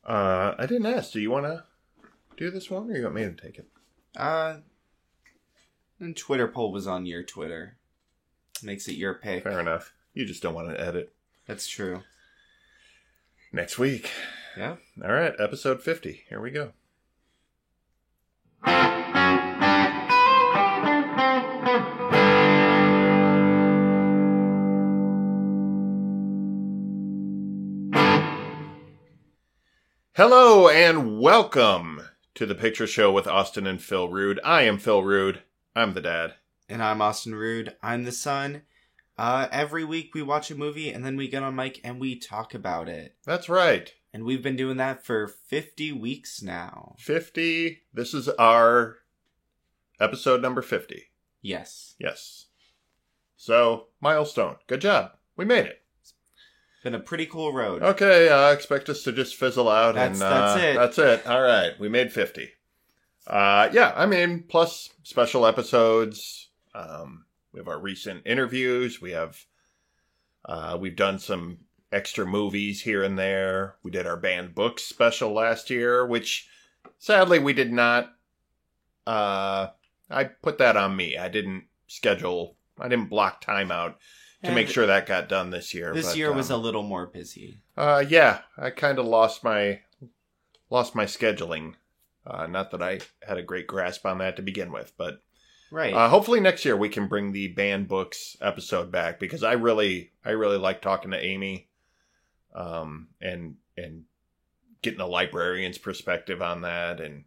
I didn't ask. Do you want to do this one, or you want me to take it? And Twitter poll was on your Twitter. Makes it your pick. Fair enough. You just don't want to edit. That's true. Next week. Yeah. All right, episode 50. Here we go. Hello and welcome to the Picture Show with Austin and Phil Rude. I am Phil Rude. I'm the dad. And I'm Austin Rude. I'm the son. Every week we watch a movie and then we get on mic and we talk about it. That's right. And we've been doing that for 50 weeks now. 50. This is our episode number 50. Yes. Yes. So, milestone. Good job. We made it. Been a pretty cool road. Okay, expect us to just fizzle out. That's it. That's it. All right, we made 50. Yeah, I mean, plus special episodes. We have our recent interviews. We have, we've done some extra movies here and there. We did our banned books special last year, which sadly we did not. I put that on me. I didn't block time out to make sure that got done this year. This year was a little more busy. Yeah, I kind of lost my scheduling. Not that I had a great grasp on that to begin with, but right. Hopefully next year we can bring the banned books episode back because I really like talking to Amy, and getting a librarian's perspective on that and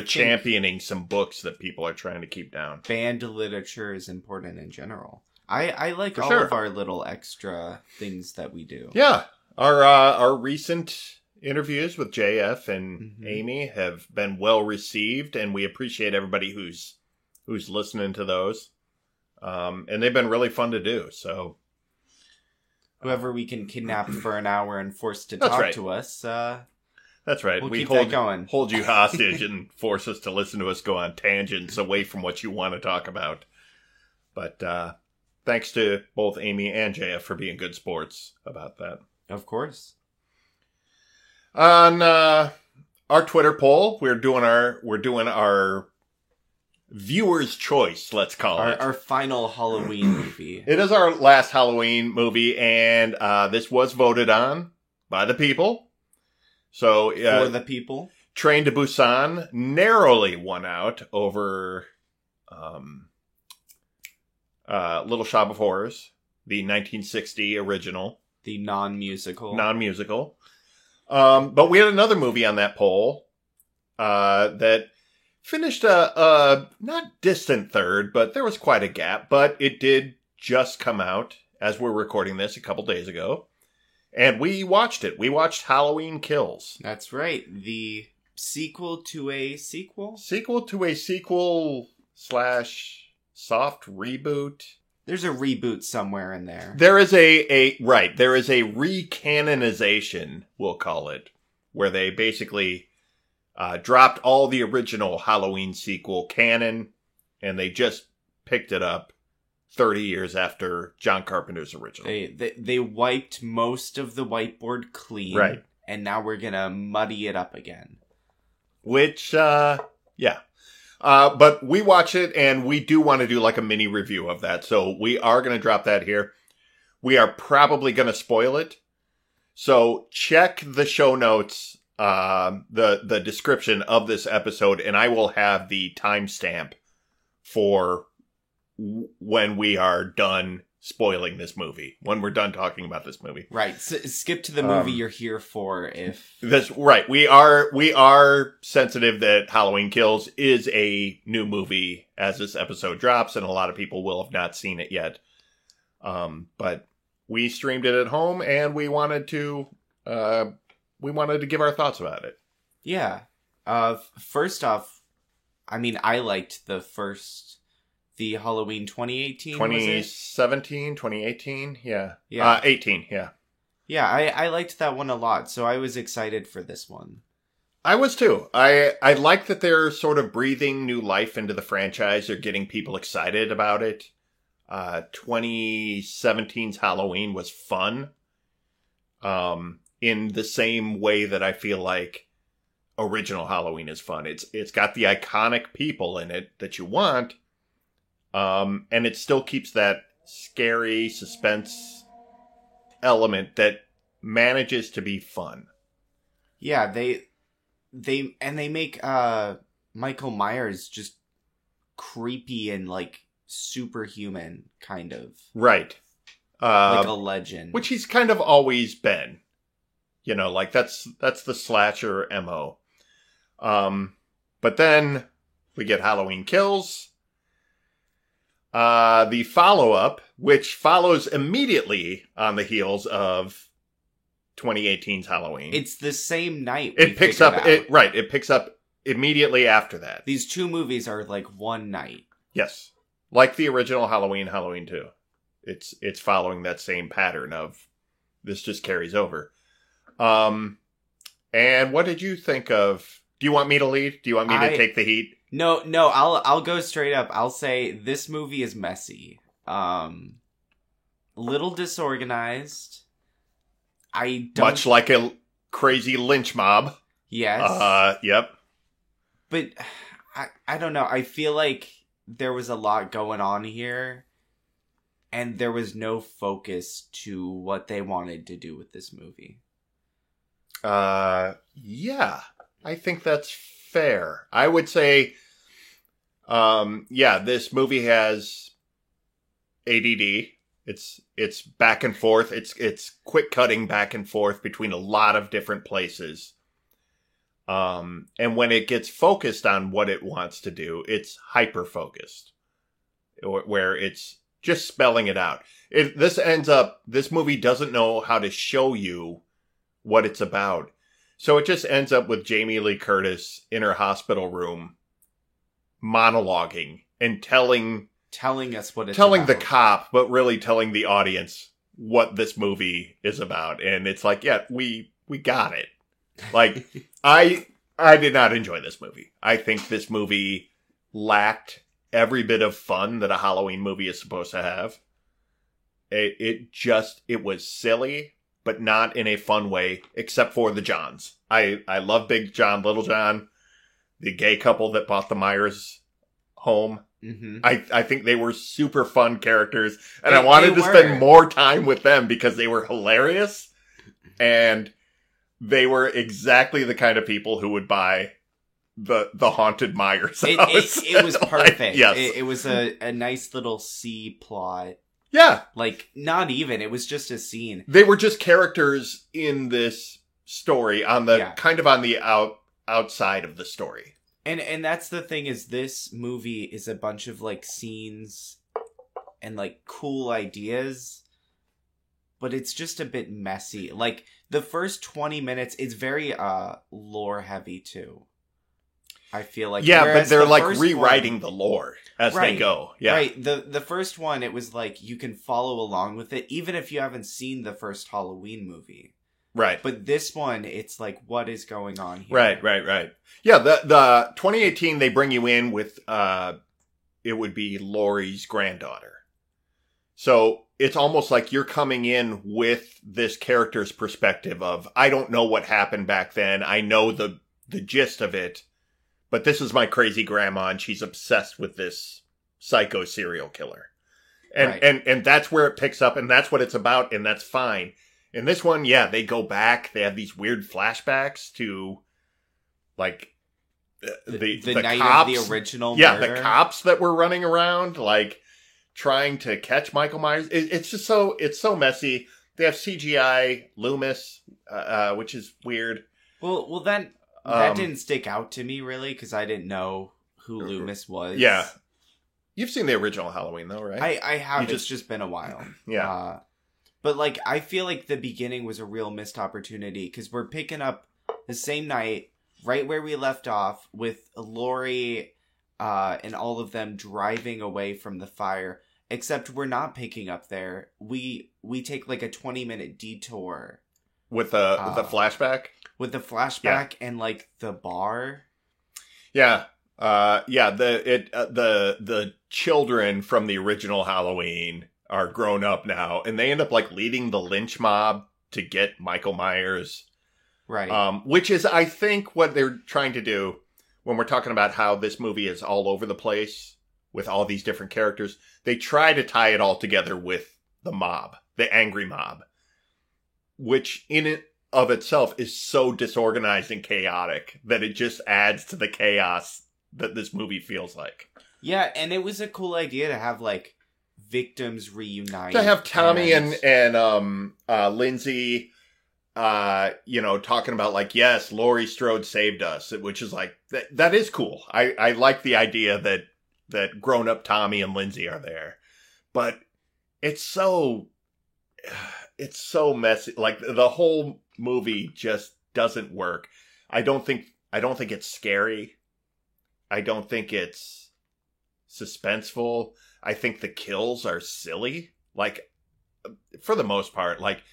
championing some books that people are trying to keep down. Banned literature is important in general. I like For all sure. of our little extra things that we do. Yeah. Our recent interviews with JF and Amy have been well received, and we appreciate everybody who's listening to those. And they've been really fun to do. So whoever we can kidnap for an hour and force to That's talk right. to us, that's right. We'll We keep that going. hold you hostage and force us to listen to us go on tangents away from what you want to talk about. But thanks to both Amy and JF for being good sports about that. of course. On our Twitter poll, we're doing our viewer's choice, let's call it. Our final Halloween movie. It is our last Halloween movie, and this was voted on by the people. So For the people. Train to Busan narrowly won out over Little Shop of Horrors, the 1960 original. The non-musical. Non-musical. But we had another movie on that poll that finished a not distant third, but there was quite a gap. But it did just come out as we're recording this a couple days ago. And we watched it. We watched Halloween Kills. That's right. The sequel to a sequel? Sequel to a sequel / soft reboot. There's a reboot somewhere in there. There is there is a recanonization, we'll call it, where they basically dropped all the original Halloween sequel canon, and they just picked it up 30 years after John Carpenter's original. They wiped most of the whiteboard clean. Right. And now we're gonna muddy it up again. Which, yeah. But we watch it, and we do want to do like a mini review of that. So we are going to drop that here. We are probably going to spoil it. So check the show notes, the description of this episode, and I will have the timestamp for when we are done spoiling this movie, when we're done talking about this movie. Right. So skip to the movie you're here for if... That's right. We are sensitive that Halloween Kills is a new movie as this episode drops, and a lot of people will have not seen it yet. But we streamed it at home, and we wanted to give our thoughts about it. Yeah. First off, I mean, I liked the Halloween 2018, 2017, 2018, yeah. 18, yeah. Yeah, I liked that one a lot, so I was excited for this one. I was too. I like that they're sort of breathing new life into the franchise. They're getting people excited about it. 2017's Halloween was fun. in the same way that I feel like original Halloween is fun. It's got the iconic people in it that you want, and it still keeps that scary suspense element that manages to be fun. Yeah, they make Michael Myers just creepy and like superhuman, kind of. Right. Like a legend. Which he's kind of always been. You know, like that's the slasher MO. But then we get Halloween Kills. The follow-up, which follows immediately on the heels of 2018's Halloween. It's the same night. It picks up it picks up immediately after that. These two movies are like one night. Yes. Like the original Halloween, Halloween 2. It's following that same pattern of this just carries over. And what did you think of? Do you want me to lead? Do you want me to take the heat? No, I'll go straight up. I'll say this movie is messy. Little disorganized. I don't... Much like a crazy lynch mob. Yes. Yep. But I don't know. I feel like there was a lot going on here, and there was no focus to what they wanted to do with this movie. Yeah. I think that's fair. I would say, this movie has ADD. It's back and forth. It's quick cutting back and forth between a lot of different places. And when it gets focused on what it wants to do, it's hyper focused, where it's just spelling it out. This movie doesn't know how to show you what it's about. So it just ends up with Jamie Lee Curtis in her hospital room monologuing and telling us what it's telling about. The cop, but really telling the audience what this movie is about. And it's like, yeah, we got it. Like, I did not enjoy this movie. I think this movie lacked every bit of fun that a Halloween movie is supposed to have. It was silly, but not in a fun way, except for the Johns. I love Big John, Little John, the gay couple that bought the Myers home. Mm-hmm. I think they were super fun characters, and I wanted to spend more time with them because they were hilarious, and they were exactly the kind of people who would buy the haunted Myers house. It was perfect. Like, yes. It was a nice little C plot. Yeah. Like, not even. It was just a scene. They were just characters in this story on the kind of on the outside of the story. And that's the thing, is this movie is a bunch of like scenes and like cool ideas, but it's just a bit messy. Like the first 20 minutes, it's very lore heavy too. I feel like, but they're like rewriting the lore as they go. Yeah, right. The first one, it was like you can follow along with it, even if you haven't seen the first Halloween movie. Right. But this one, it's like, what is going on here? Right. Yeah, the 2018, they bring you in with, it would be Laurie's granddaughter. So it's almost like you're coming in with this character's perspective of, I don't know what happened back then. I know the gist of it, but this is my crazy grandma and she's obsessed with this psycho serial killer. And that's where it picks up and that's what it's about and that's fine. In this one, they go back. They have these weird flashbacks to, like, the night cops, of the original murder. The cops that were running around, like, trying to catch Michael Myers. It's just it's so messy. They have CGI Loomis, which is weird. Well, that didn't stick out to me, really, because I didn't know who Loomis was. Yeah. You've seen the original Halloween, though, right? I have. It's just been a while. Yeah. But, like, I feel like the beginning was a real missed opportunity, because we're picking up the same night, right where we left off, with Laurie and all of them driving away from the fire, except we're not picking up there. We take, like, a 20-minute detour. With the flashback? With the flashback and, like, the bar. Yeah. The children from the original Halloween are grown up now, and they end up like leading the lynch mob to get Michael Myers. Right. Which is, I think, what they're trying to do when we're talking about how this movie is all over the place with all these different characters. They try to tie it all together with the mob, the angry mob, which in it of itself is so disorganized and chaotic that it just adds to the chaos that this movie feels like. Yeah, and it was a cool idea to have, like, victims reunite. To have Tommy and Lindsay, talking about, like, yes, Laurie Strode saved us, which is like, that is cool. I like the idea that grown-up Tommy and Lindsay are there. But it's so messy. Like, the whole movie just doesn't work. I don't think it's scary. I don't think it's suspenseful. I think the kills are silly. Like, for the most part, like,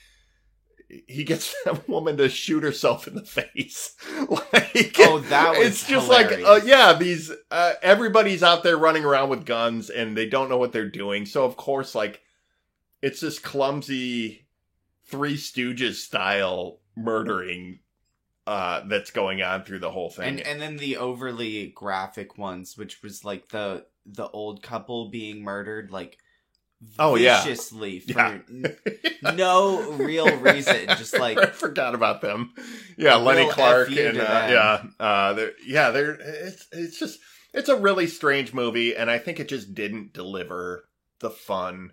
he gets that woman to shoot herself in the face. Like, that was it's just hilarious. like, these, everybody's out there running around with guns and they don't know what they're doing. So, of course, like, it's this clumsy Three Stooges style murdering that's going on through the whole thing. And then the overly graphic ones, which was like the old couple being murdered, like, viciously for no real reason. Just like, I forgot about them. Yeah, Lenny Clark and it's a really strange movie, and I think it just didn't deliver the fun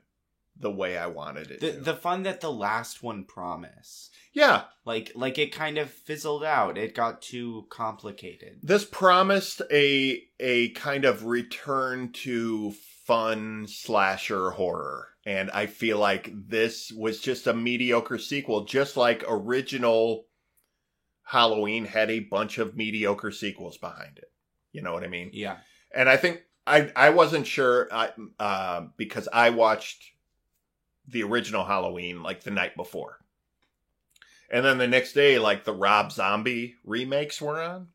the way I wanted it to. The fun that the last one promised. Yeah. Like it kind of fizzled out. It got too complicated. This promised a kind of return to fun slasher horror. And I feel like this was just a mediocre sequel, just like original Halloween had a bunch of mediocre sequels behind it. You know what I mean? Yeah. And I think I wasn't sure because I watched the original Halloween like the night before. And then the next day, like, the Rob Zombie remakes were on.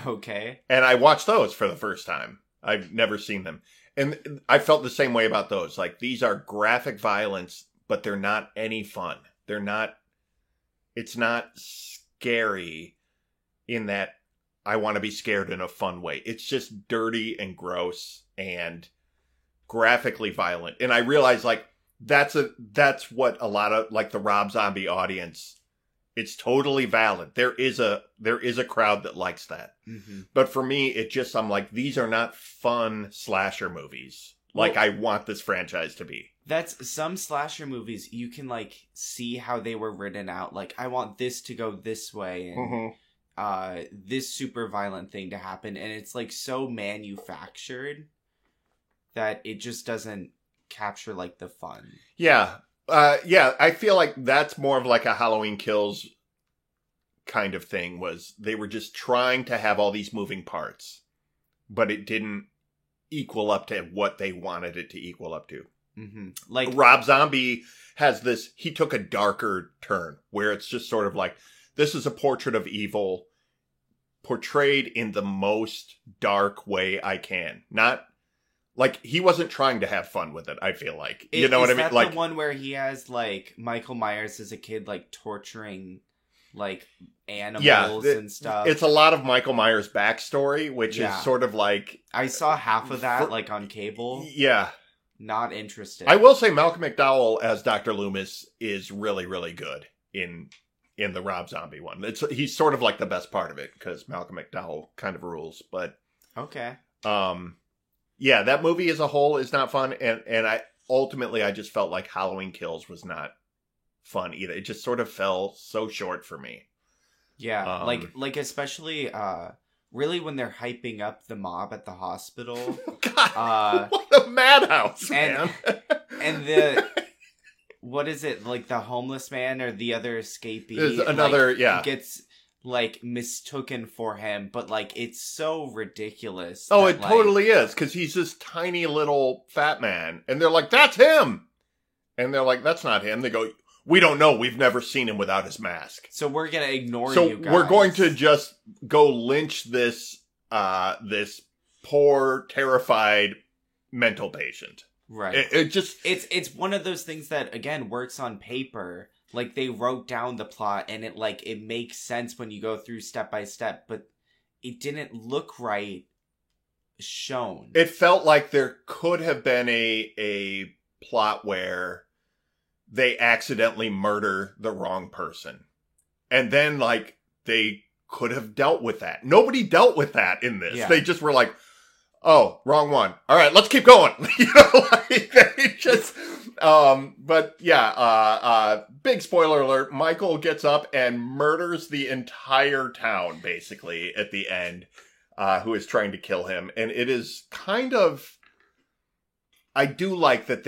Okay. And I watched those for the first time. I've never seen them. And I felt the same way about those. Like, these are graphic violence, but they're not any fun. It's not scary in that I want to be scared in a fun way. It's just dirty and gross and graphically violent. And I realized, like, that's what a lot of, like, the Rob Zombie audience, it's totally valid. There is a crowd that likes that. Mm-hmm. But for me, I'm like, these are not fun slasher movies like I want this franchise to be. That's some slasher movies, you can, like, see how they were written out. Like, I want this to go this way and this super violent thing to happen. And it's, like, so manufactured that it just doesn't capture, like, the fun. Yeah. I feel like that's more of like a Halloween Kills kind of thing. Was they were just trying to have all these moving parts, but it didn't equal up to what they wanted it to equal up to. Mm-hmm. Like Rob Zombie has this, he took a darker turn where it's just sort of like, this is a portrait of evil portrayed in the most dark way I can. Not like, he wasn't trying to have fun with it, I feel like. You know what I mean? Is that like the one where he has, like, Michael Myers as a kid, like, torturing, like, animals and stuff? It's a lot of Michael Myers' backstory, which is sort of like... I saw half of that, like, on cable. Yeah. Not interested. I will say Malcolm McDowell as Dr. Loomis is really, really good in the Rob Zombie one. He's sort of like the best part of it, because Malcolm McDowell kind of rules, but... Okay. Yeah, that movie as a whole is not fun, and I just felt like Halloween Kills was not fun either. It just sort of fell so short for me. Yeah, like especially really when they're hyping up the mob at the hospital. God, what a madhouse, man! And the what is it, like, the homeless man or the other escapee? There's another, gets, like, mistaken for him, but, like, it's so ridiculous. Oh, it totally is, because he's this tiny little fat man, and they're like, that's him! And they're like, that's not him. They go, we don't know, we've never seen him without his mask. So we're gonna ignore you guys. So we're going to just go lynch this poor, terrified mental patient. Right. It just... It's one of those things that, again, works on paper, like they wrote down the plot and it makes sense when you go through step by step, but it didn't look right shown. It felt like there could have been a plot where they accidentally murder the wrong person. And then, like, they could have dealt with that. Nobody dealt with that in this. Yeah. They just were like, oh, wrong one. All right, let's keep going. Like, they just, but yeah, big spoiler alert. Michael gets up and murders the entire town, basically, at the end, who is trying to kill him. And it is kind of, I do like that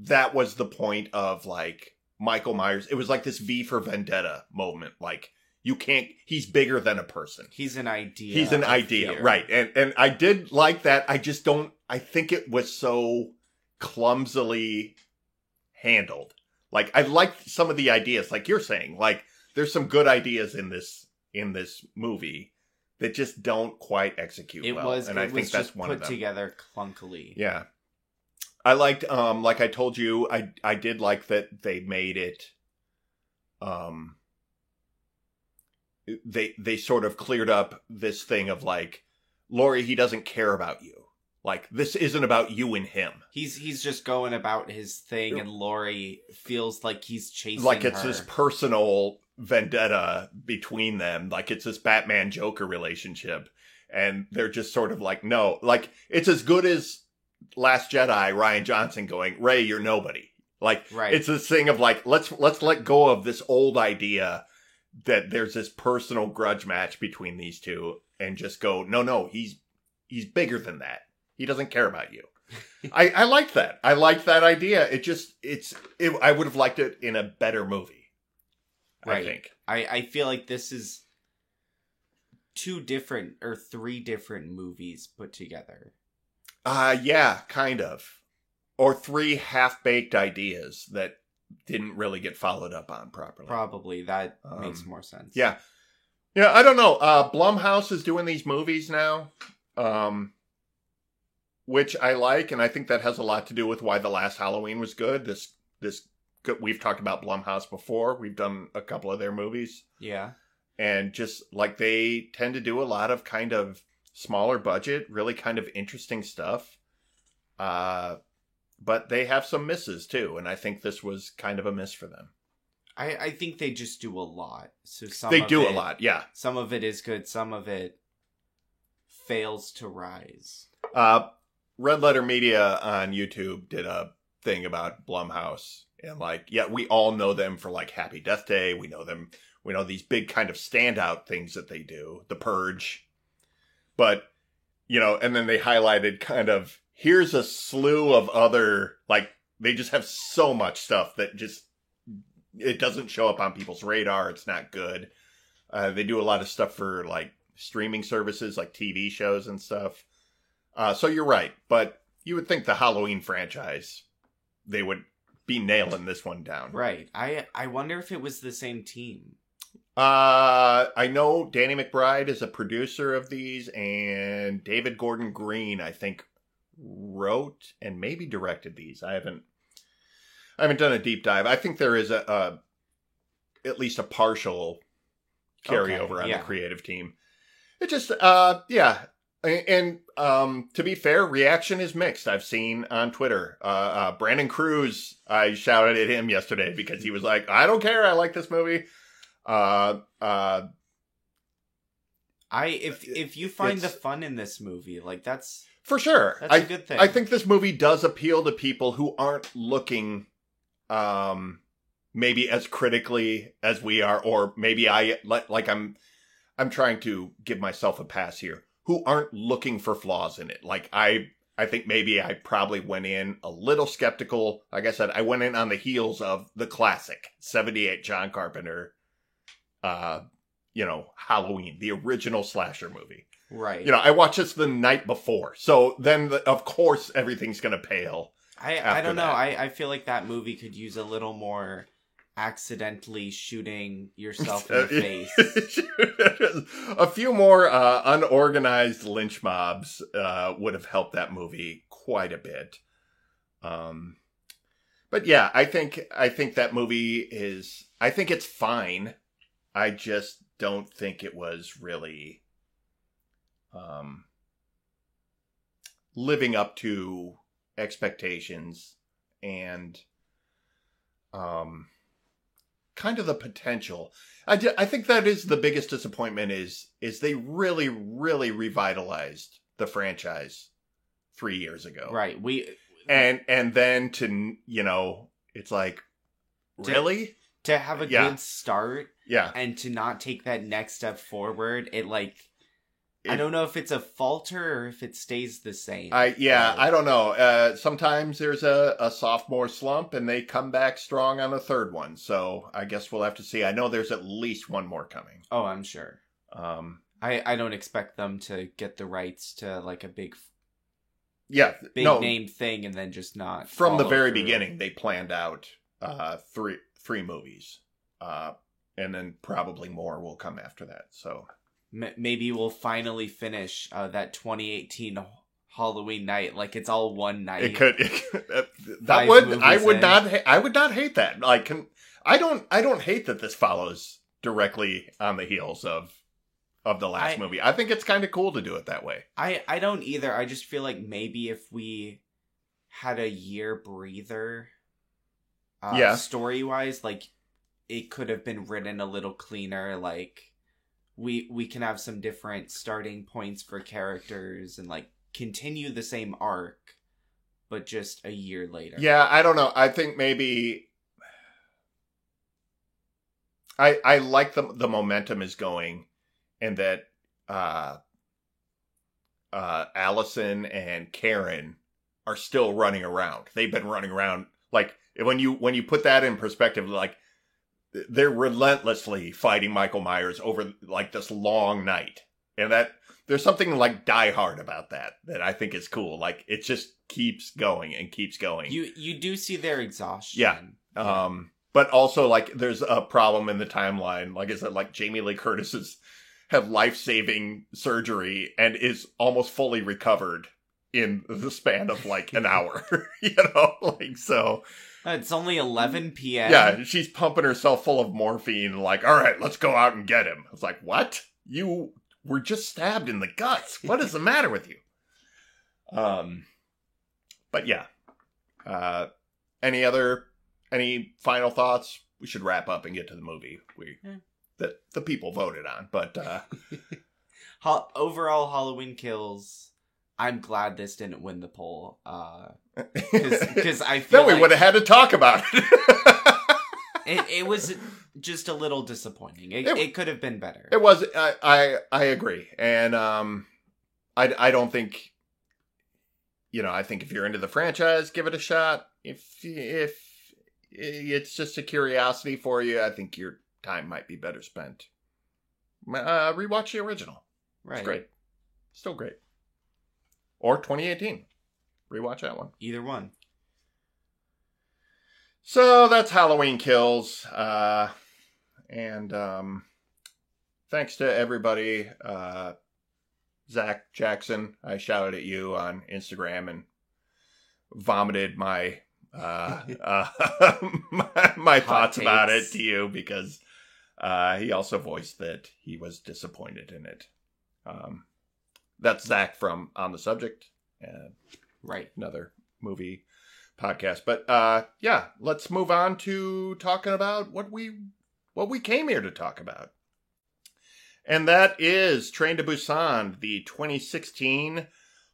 that was the point of, like, Michael Myers. It was like this V for Vendetta moment. Like, you can't, he's bigger than a person. He's an idea. He's an idea, right. And I did like that. I just don't, I think it was so clumsily handled. Like, I liked some of the ideas, like you're saying. Like, there's some good ideas in this movie that just don't quite execute well. I think that's one of them. Put together clunkily. Yeah. I liked, like I told you, I did like that they made it, they sort of cleared up this thing of, like, Laurie, he doesn't care about you. Like, this isn't about you and him. He's just going about his thing, and Laurie feels like he's chasing like it's her. this personal vendetta between them. Like, it's this Batman Joker relationship, and they're just sort of like, no, like, it's as good as Last Jedi, Rian Johnson going, Ray, you're nobody. Like, right. It's this thing of, like, let's let go of this old idea that there's this personal grudge match between these two, and just go, no, he's bigger than that. He doesn't care about you. I like that. I like that idea. I would have liked it in a better movie. Right. I think. I feel like this is 2 different or 3 different movies put together. Yeah, kind of. Or 3 half-baked ideas that didn't really get followed up on properly. Probably. That makes more sense. Yeah. Yeah, I don't know. Blumhouse is doing these movies now, which I like, and I think that has a lot to do with why the last Halloween was good. We've talked about Blumhouse before. We've done a couple of their movies. Yeah. And just, like, they tend to do a lot of kind of smaller budget, really kind of interesting stuff. But they have some misses too, and I think this was kind of a miss for them. I think they just do a lot. So they do a lot, yeah. Some of it is good, some of it fails to rise. Red Letter Media on YouTube did a thing about Blumhouse, and, like, yeah, we all know them for, like, Happy Death Day. We know these big kind of standout things that they do, The Purge. But, and then they highlighted kind of, here's a slew of other, like, they just have so much stuff that just, it doesn't show up on people's radar. It's not good. They do a lot of stuff for, like, streaming services, like TV shows and stuff. So you're right. But you would think the Halloween franchise, they would be nailing this one down. Right. I wonder if it was the same team. I know Danny McBride is a producer of these, and David Gordon Green, I think, wrote and maybe directed these. I haven't done a deep dive. I think there is at least a partial carryover on the creative team. It just, yeah. And to be fair, reaction is mixed. I've seen on Twitter, Brandon Cruz, I shouted at him yesterday because he was like, I don't care, I like this movie. If you find the fun in this movie, like, that's for sure. That's a good thing. I think this movie does appeal to people who aren't looking, maybe as critically as we are, or maybe I'm trying to give myself a pass here, who aren't looking for flaws in it. Like, I think maybe I probably went in a little skeptical. Like I said, I went in on the heels of the classic 78 John Carpenter, Halloween, the original slasher movie. Right. I watched this the night before. So then, of course, everything's going to pale. I don't know. I feel like that movie could use a little more accidentally shooting yourself in the face. A few more unorganized lynch mobs would have helped that movie quite a bit. But yeah, I think that movie is, I think it's fine. I just don't think it was really living up to expectations and kind of the potential. I think that is the biggest disappointment is they really, really revitalized the franchise 3 years ago. Right. And then to, it's like, really? To have a good start. Yeah. And to not take that next step forward, I don't know if it's a falter or if it stays the same. I don't know. Sometimes there's a sophomore slump and they come back strong on a third one. So I guess we'll have to see. I know there's at least one more coming. Oh, I'm sure. I don't expect them to get the rights to like a big name thing and then just not. From the very beginning, they planned out three movies. And then probably more will come after that. So maybe we'll finally finish that 2018 Halloween night. Like it's all one night. It could. I would not hate that. Like I don't hate that this follows directly on the heels of the last movie. I think it's kind of cool to do it that way. I don't either. I just feel like maybe if we had a year breather, story wise, like it could have been written a little cleaner. Like we can have some different starting points for characters and like continue the same arc, but just a year later. Yeah, I don't know. I think maybe I like the momentum is going, and that Allison and Karen are still running around. They've been running around. Like when you put that in perspective, like they're relentlessly fighting Michael Myers over like this long night, and that there's something like Die Hard about that I think is cool. Like it just keeps going and keeps going. You do see their exhaustion. Yeah. But also like there's a problem in the timeline. Like I said, like Jamie Lee Curtis has had life-saving surgery and is almost fully recovered in the span of like an hour. Like so. It's only 11 p.m. Yeah, she's pumping herself full of morphine, like, all right, let's go out and get him. It's like, what? You were just stabbed in the guts. What is the matter with you? But yeah. Any final thoughts? We should wrap up and get to the movie that the people voted on. But overall, Halloween Kills. I'm glad this didn't win the poll. Because I feel then we would have had to talk about it. It was just a little disappointing. It could have been better. It was. I agree, and I don't think. I think if you're into the franchise, give it a shot. If it's just a curiosity for you, I think your time might be better spent. Rewatch the original. Right. It's great. Still great. Or 2018. Rewatch that one. Either one. So that's Halloween Kills. And thanks to everybody. Zach Jackson, I shouted at you on Instagram and vomited my my thoughts about it to you because he also voiced that he was disappointed in it. That's Zach from On the Subject. Right. Another movie podcast. But yeah, let's move on to talking about what we came here to talk about. And that is Train to Busan, the 2016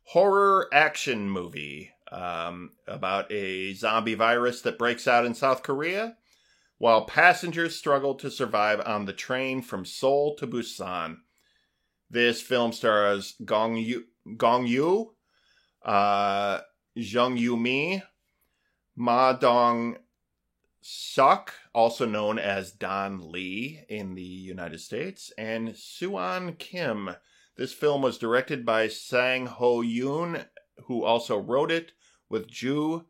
horror action movie about a zombie virus that breaks out in South Korea while passengers struggle to survive on the train from Seoul to Busan. This film stars Gong Yu, Jung Yoo-mi, Ma Dong-seok, also known as Don Lee in the United States, and Suan Kim. This film was directed by Sang Ho-yoon, who also wrote it, with Joo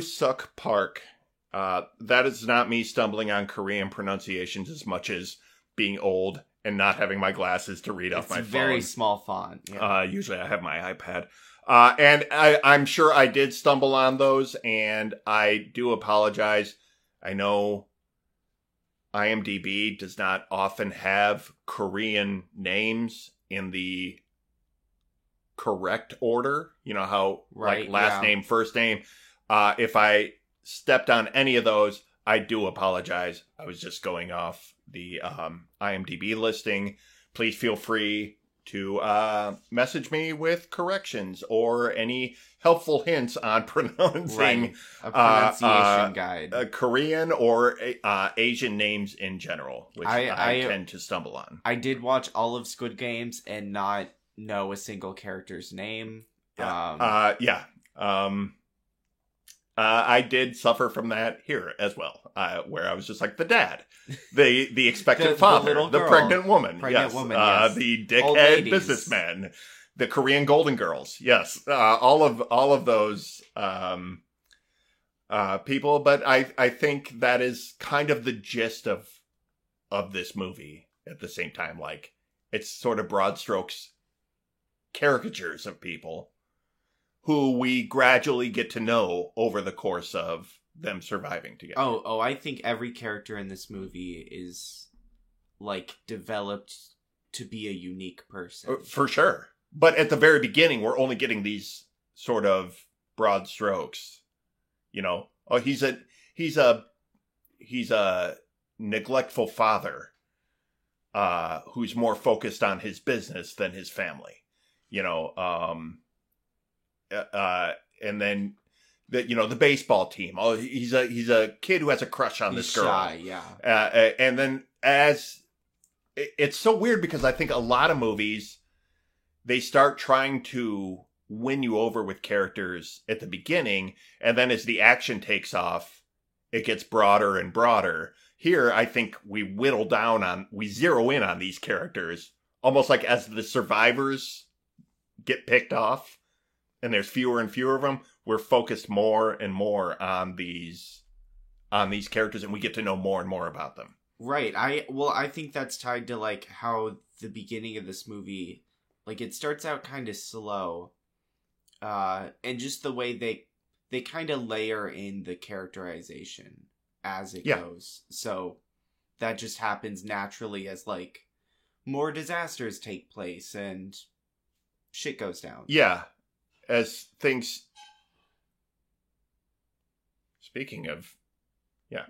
Suk Park. That is not me stumbling on Korean pronunciations as much as being old and not having my glasses to read off my phone. It's very small font. Yeah. Usually I have my iPad. And I'm sure I did stumble on those, and I do apologize. I know IMDb does not often have Korean names in the correct order. You know how, Right, like, last yeah. name, first name. If I stepped on any of those, I do apologize. I was just going off the IMDb listing. Please feel free to message me with corrections or any helpful hints on pronouncing Right. A pronunciation guide. Korean or Asian names in general, which I I tend to stumble on. I did watch all of Squid Games and not know a single character's name. Yeah. I did suffer from that here as well, where I was just like the dad, the expectant The father, little the girl. pregnant woman, Pregnant yes, woman, yes. the Old dickhead ladies. businessman, the Korean Golden Girls, yes, all of those people. But I think that is kind of the gist of this movie. At the same time, like, it's sort of broad strokes caricatures of people who we gradually get to know over the course of them surviving together. Oh, I think every character in this movie is, like, developed to be a unique person. For sure. But at the very beginning, we're only getting these sort of broad strokes. You know, oh, he's a neglectful father, who's more focused on his business than his family. You know, and then the baseball team. Oh, he's a kid who has a crush on this girl. Shy, yeah. And then it's so weird because I think a lot of movies, they start trying to win you over with characters at the beginning, and then as the action takes off, it gets broader and broader. Here, I think we zero in on these characters, almost like as the survivors get picked off, and there's fewer and fewer of them, we're focused more and more on these characters, and we get to know more and more about them. Right. I think that's tied to, like, how the beginning of this movie, like, it starts out kind of slow, and just the way they kind of layer in the characterization as it goes. So that just happens naturally as, like, more disasters take place and shit goes down. Yeah. As things... Speaking of... Yeah.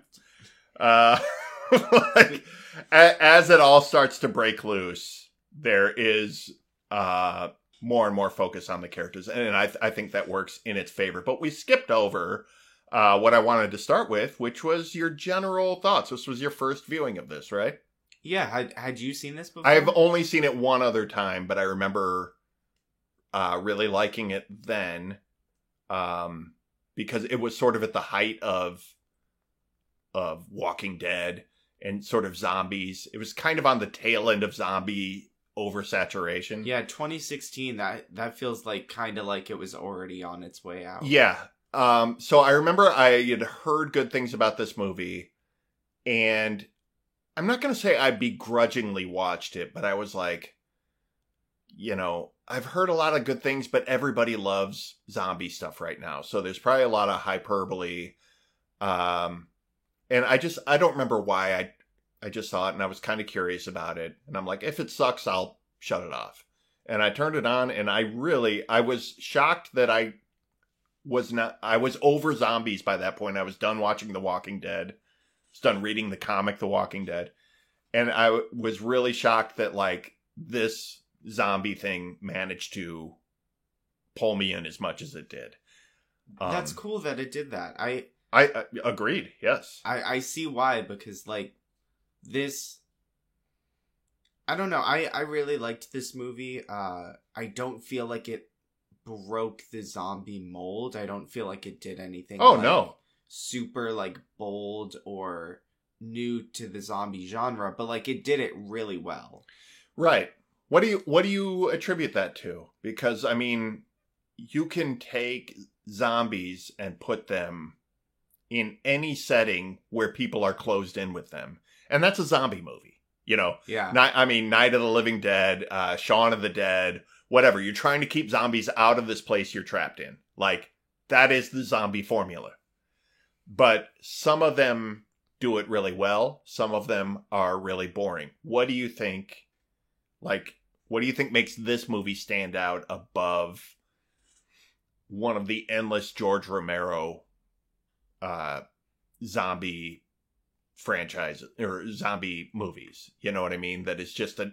Like, as it all starts to break loose, there is more and more focus on the characters. And I think that works in its favor. But we skipped over what I wanted to start with, which was your general thoughts. This was your first viewing of this, right? Yeah. Had you seen this before? I've only seen it one other time, but I remember really liking it then, because it was sort of at the height of Walking Dead and sort of zombies. It was kind of on the tail end of zombie oversaturation. Yeah, 2016, that feels like kind of like it was already on its way out. Yeah. So I remember I had heard good things about this movie, and I'm not going to say I begrudgingly watched it, but I was like, I've heard a lot of good things, but everybody loves zombie stuff right now. So there's probably a lot of hyperbole. And I don't remember why I just saw it and I was kind of curious about it. And I'm like, if it sucks, I'll shut it off. And I turned it on and I was shocked that I was over zombies by that point. I was done watching The Walking Dead. I was done reading the comic The Walking Dead. And I was really shocked that, like, this zombie thing managed to pull me in as much as it did. That's cool that it did that. I agreed. Yes. I see why, because, like, this, I don't know. I really liked this movie. I don't feel like it broke the zombie mold. I don't feel like it did anything. No. Super, like, bold or new to the zombie genre, but, like, it did it really well. Right. What do you attribute that to? Because, I mean, you can take zombies and put them in any setting where people are closed in with them. And that's a zombie movie, Yeah. Night of the Living Dead, Shaun of the Dead, whatever. You're trying to keep zombies out of this place you're trapped in. Like, that is the zombie formula. But some of them do it really well. Some of them are really boring. What do you think? Like, what do you think makes this movie stand out above one of the endless George Romero zombie franchise or zombie movies? You know what I mean? That is just an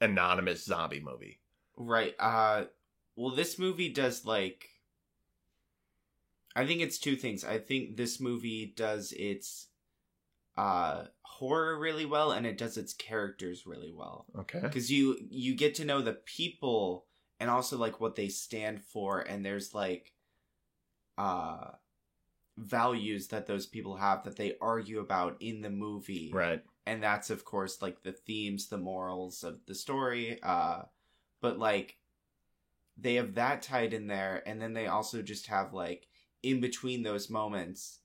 anonymous zombie movie. Right. Well, this movie does, like, I think it's two things. I think this movie does its horror really well, and it does its characters really well. Okay. Because you get to know the people and also, like, what they stand for, and there's, like, values that those people have that they argue about in the movie. Right. And that's, of course, like, the themes, the morals of the story. But, like, they have that tied in there, and then they also just have, like, in between those moments,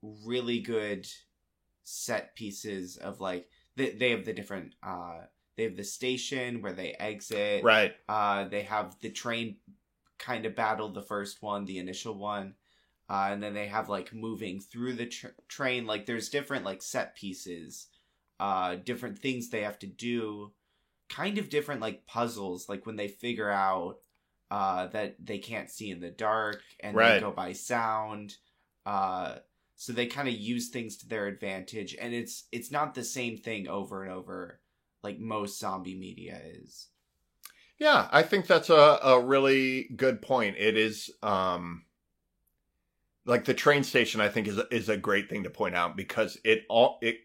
really good set pieces of, like, they have the different, they have the station where they exit. Right. They have the train kind of battle, the first one, the initial one. And then they have, like, moving through the train. Like, there's different, like, set pieces, different things they have to do, kind of different, like, puzzles, like when they figure out that they can't see in the dark, and right. they go by sound. So they kind of use things to their advantage, and it's not the same thing over and over like most zombie media is. Yeah, I think that's a really good point. It is, like, the train station, I think, is a great thing to point out, because it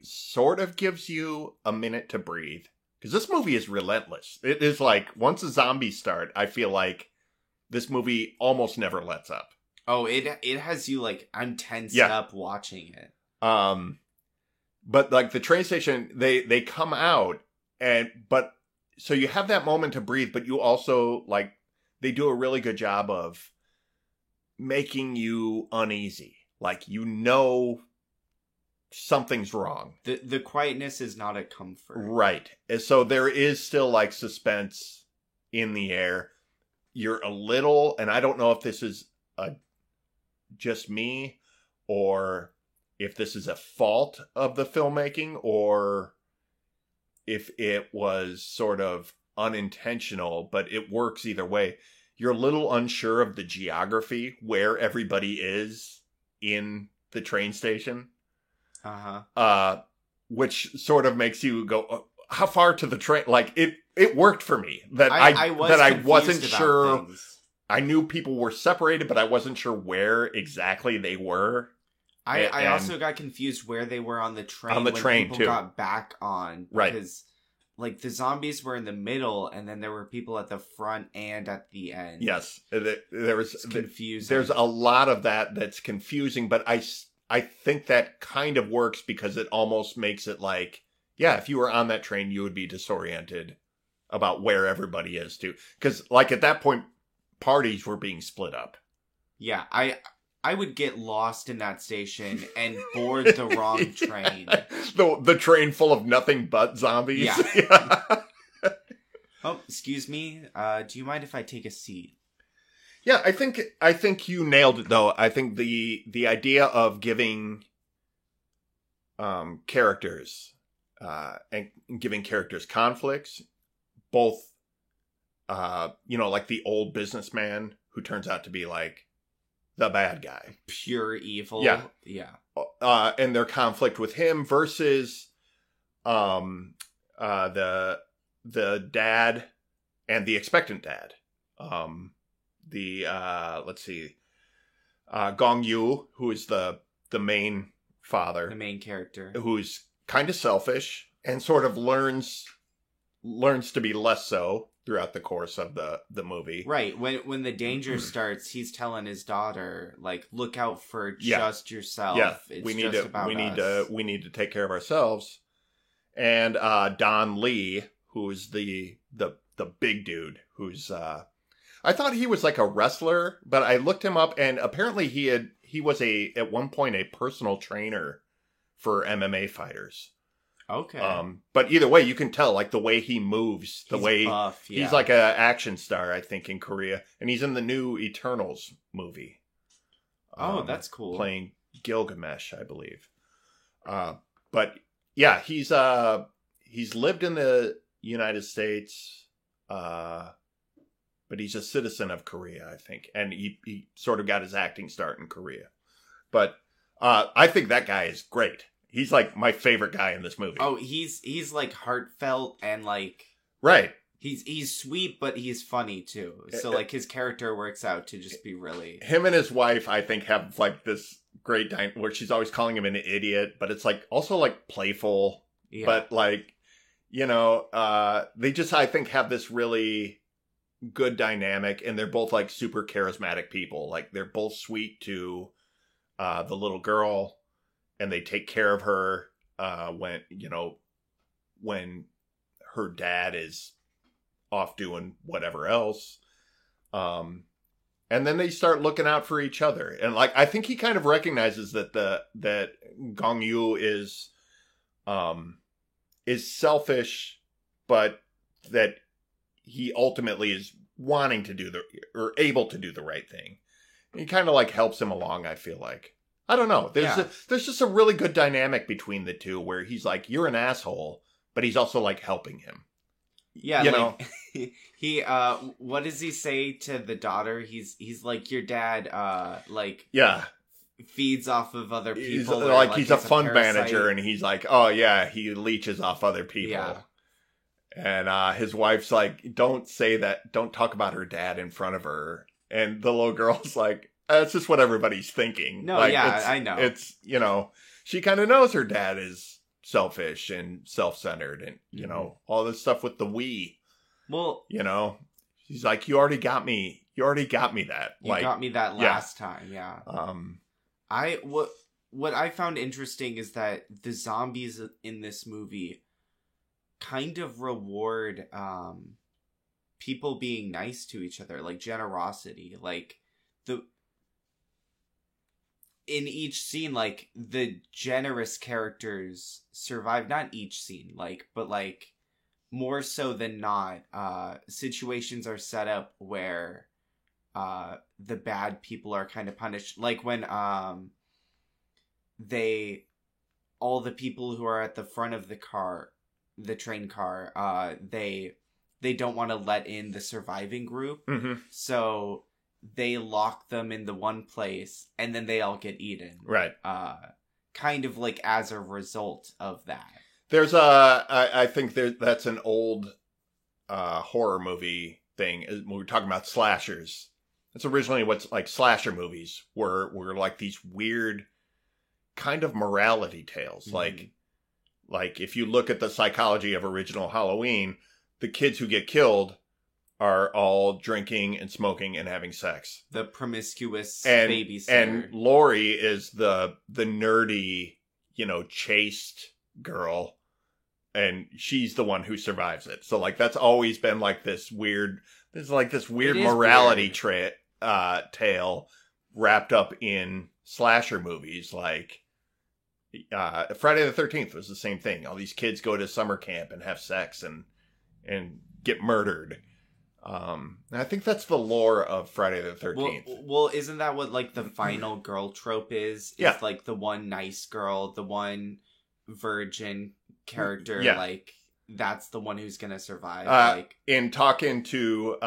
sort of gives you a minute to breathe. Because this movie is relentless. It is like, once the zombies start, I feel like this movie almost never lets up. Oh, it has you, like, I'm tensed up watching it. But, like, the train station, they come out, but so you have that moment to breathe, but you also, like, they do a really good job of making you uneasy. Like, you know something's wrong. The quietness is not a comfort. Right. So there is still, like, suspense in the air. You're a little, and I don't know if this is just me, or if this is a fault of the filmmaking, or if it was sort of unintentional, but it works either way. You're a little unsure of the geography, where everybody is in the train station. Which sort of makes you go, oh, how far to the train? Like, it worked for me that I wasn't sure. Things. I knew people were separated, but I wasn't sure where exactly they were. I also got confused where they were on the train. On the train, people too. Got back on. Right. Because, like, the zombies were in the middle, and then there were people at the front and at the end. Yes. There was confusing. There's a lot of that's confusing, but I think that kind of works, because it almost makes it like, yeah, if you were on that train, you would be disoriented about where everybody is, too. Because, like, at that point, parties were being split up. Yeah, I would get lost in that station and board the wrong train. The train full of nothing but zombies. Yeah. Oh, excuse me. Do you mind if I take a seat? Yeah, I think you nailed it, though. I think the idea of giving characters and giving characters conflicts, both like the old businessman who turns out to be, like, the bad guy. Pure evil. Yeah. Yeah. And their conflict with him versus the dad and the expectant dad. Let's see, Gong Yu, who is the main father. The main character. Who's kind of selfish and sort of learns to be less so throughout the course of the movie. Right. When the danger starts, he's telling his daughter, like, look out for just yourself. Yeah. It's we need just about us. we need to take care of ourselves. And Don Lee, who's the big dude, who's I thought he was like a wrestler, but I looked him up, and apparently he was at one point a personal trainer for MMA fighters. Okay. But either way, you can tell like the way he moves, the He's way buff, yeah. he's like a action star, I think, in Korea, and he's in the new Eternals movie. Oh, that's cool. Playing Gilgamesh, I believe. But yeah, he's lived in the United States, but he's a citizen of Korea, I think, and he sort of got his acting start in Korea. But I think that guy is great. He's like my favorite guy in this movie. Oh, he's like heartfelt and like right. He's sweet, but he's funny too. So like his character works out to just be really. Him and his wife, I think, have like this great where she's always calling him an idiot, but it's like also like playful. Yeah. But like, you know, they just I think have this really good dynamic, and they're both like super charismatic people. Like they're both sweet to the little girl, and they take care of her when her dad is off doing whatever else. And then they start looking out for each other. And like, I think he kind of recognizes that Gong Yu is selfish, but that he ultimately is wanting to or able to do the right thing. He kind of like helps him along, I feel like. I don't know. There's just a really good dynamic between the two where he's like, you're an asshole, but he's also like helping him. Yeah, he what does he say to the daughter? He's like, your dad feeds off of other people. He's a fund manager, and he's like, oh yeah, he leeches off other people. Yeah. And his wife's like, don't say that, don't talk about her dad in front of her. And the little girl's like, that's just what everybody's thinking. No, yeah, I know. It's, she kind of knows her dad is selfish and self-centered and, all this stuff with the we. Well, she's like, you already got me that. You got me that last time, yeah. What I found interesting is that the zombies in this movie kind of reward people being nice to each other, like generosity. Like in each scene, like the generous characters survive. Not each scene, but more so than not, situations are set up where the bad people are kind of punished. Like when all the people who are at the front of the train car, they don't want to let in the surviving group. Mm-hmm. So they lock them in the one place, and then they all get eaten. Right. Kind of like as a result of that. There's I think that's an old horror movie thing. When we're talking about slashers, it's originally what's like slasher movies were like these weird kind of morality tales. Mm-hmm. Like if you look at the psychology of original Halloween, the kids who get killed are all drinking and smoking and having sex. The promiscuous babysitter. And Laurie is the nerdy, chaste girl. And she's the one who survives it. So that's always been this weird morality tale wrapped up in slasher movies. Like Friday the 13th was the same thing. All these kids go to summer camp and have sex and get murdered. And I think that's the lore of Friday the 13th. Well, isn't that what the final girl trope is? Yeah. It's the one nice girl, the one virgin character. Yeah. That's the one who's gonna survive. In talking to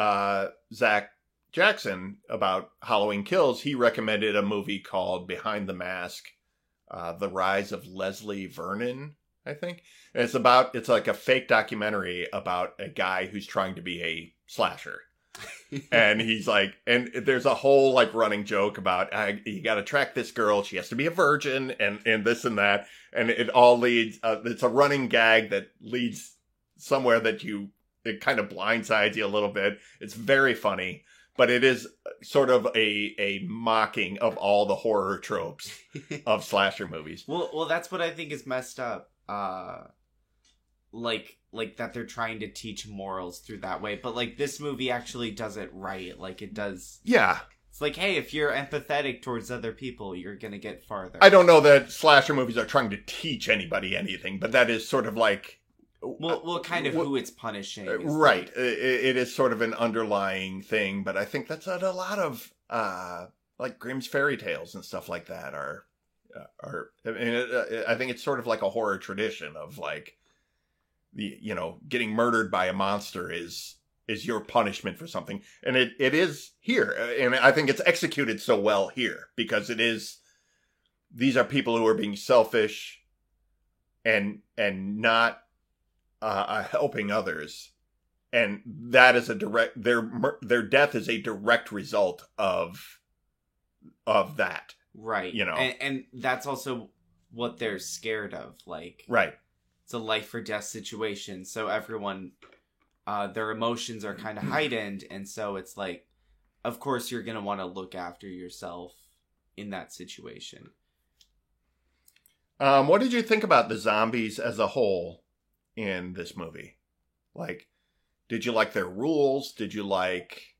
Zach Jackson about Halloween Kills, he recommended a movie called Behind the Mask, The Rise of Leslie Vernon, I think. And it's like a fake documentary about a guy who's trying to be a slasher. And he's and there's a whole running joke about you got to track this girl, she has to be a virgin and this and that, and it all leads it's a running gag that leads somewhere that it kind of blindsides you a little bit. It's very funny, but it is sort of a mocking of all the horror tropes of slasher movies. Well, that's what I think is messed up. Like that they're trying to teach morals through that way, but this movie actually does it right. It does. Yeah. It's like, hey, if you're empathetic towards other people, you're gonna get farther. I don't know that slasher movies are trying to teach anybody anything, but that is sort of like... Well, kind of who it's punishing. Right. It is sort of an underlying thing, but I think that's what a lot of, like Grimm's fairy tales and stuff like that are. I mean, I think it's sort of like a horror tradition of like, getting murdered by a monster is your punishment for something, and it is here, and I think it's executed so well here because it is. These are people who are being selfish, and not. Helping others, and that is a direct their death is a direct result of that, right? And that's also what they're scared of, like, right? It's a life or death situation, so everyone, their emotions are kind of heightened, and so it's like, of course, you're gonna want to look after yourself in that situation. What did you think about the zombies as a whole? In this movie, like, did you like their rules? Did you like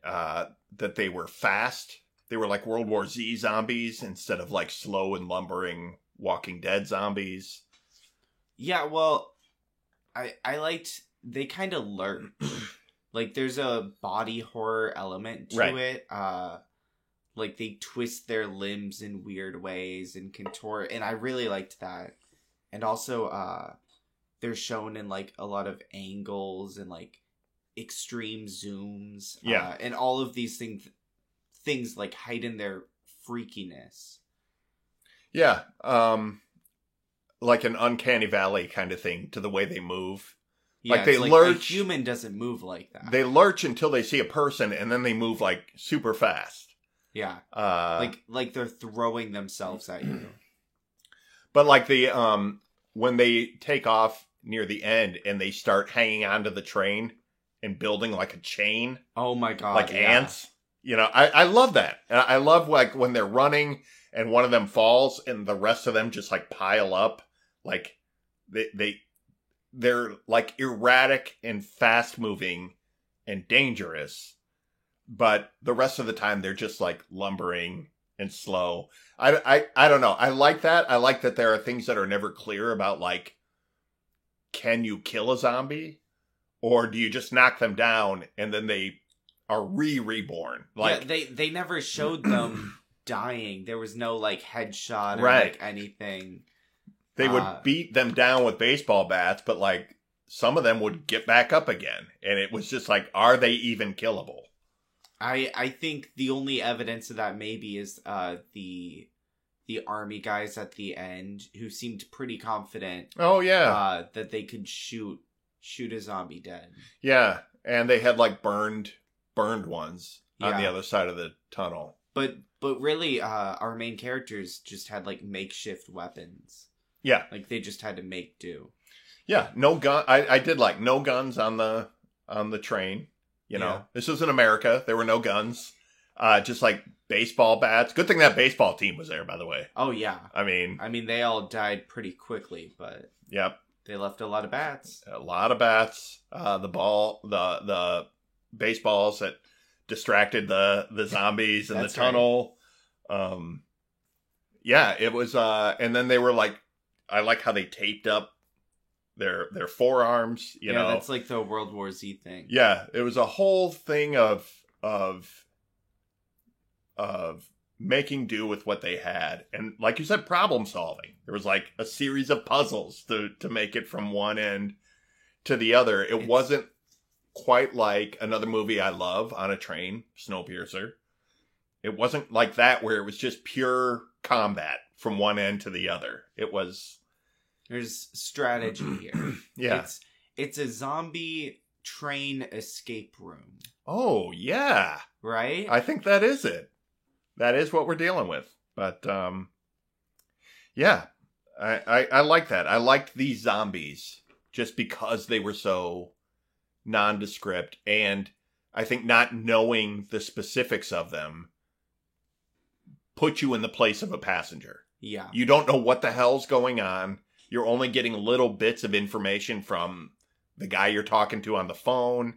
that they were fast? They were like World War Z zombies instead of like slow and lumbering Walking Dead zombies. Yeah, well, I liked they kind of lurch. Like, there's a body horror element to it. Like, they twist their limbs in weird ways and contort, and I really liked that. And also, they're shown in, like, a lot of angles and, like, extreme zooms. Yeah. And all of these things, like, heighten their freakiness. Yeah. Like an uncanny valley kind of thing to the way they move. Yeah, like, they like lurch. a human doesn't move like that. They lurch until they see a person, and then they move, like, super fast. Yeah. Like they're throwing themselves at you. But, like, when they take off near the end and they start hanging onto the train and building like a chain. Oh my God. Like ants. I love that. And I love like when they're running and one of them falls and the rest of them just like pile up. Like they're like erratic and fast moving and dangerous. But the rest of the time they're just like lumbering and slow. I don't know. I like that. I like that there are things that are never clear about, like, can you kill a zombie? Or do you just knock them down and then they are reborn? Like, yeah, they never showed them dying. There was no, like, headshot or, right. like, anything. They would beat them down with baseball bats, but, like, some of them would get back up again. And it was just like, are they even killable? I think the only evidence of that maybe is the army guys at the end who seemed pretty confident. Oh yeah, that they could shoot a zombie dead. Yeah, and they had like burned ones on the other side of the tunnel. But really, our main characters just had like makeshift weapons. Yeah, like they just had to make do. Yeah, no gun. I did like no guns on the train. This was in America. There were no guns. Just like baseball bats. Good thing that baseball team was there, by the way. Oh yeah. I mean they all died pretty quickly, but yep, they left a lot of bats. A lot of bats. The baseballs that distracted the zombies in the tunnel. Right. Yeah, it was. And then they were like, I like how they taped up their forearms, you know. That's like the World War Z thing. Yeah, it was a whole thing of making do with what they had, and like you said, problem solving. There was like a series of puzzles to make it from one end to the other. It wasn't quite like another movie I love, On a Train, Snowpiercer. It wasn't like that where it was just pure combat from one end to the other. It was. There's strategy here. Yeah. It's a zombie train escape room. Oh, yeah. Right? I think that is it. That is what we're dealing with. But, yeah. I like that. I liked these zombies just because they were so nondescript. And I think not knowing the specifics of them put you in the place of a passenger. Yeah. You don't know what the hell's going on. You're only getting little bits of information from the guy you're talking to on the phone,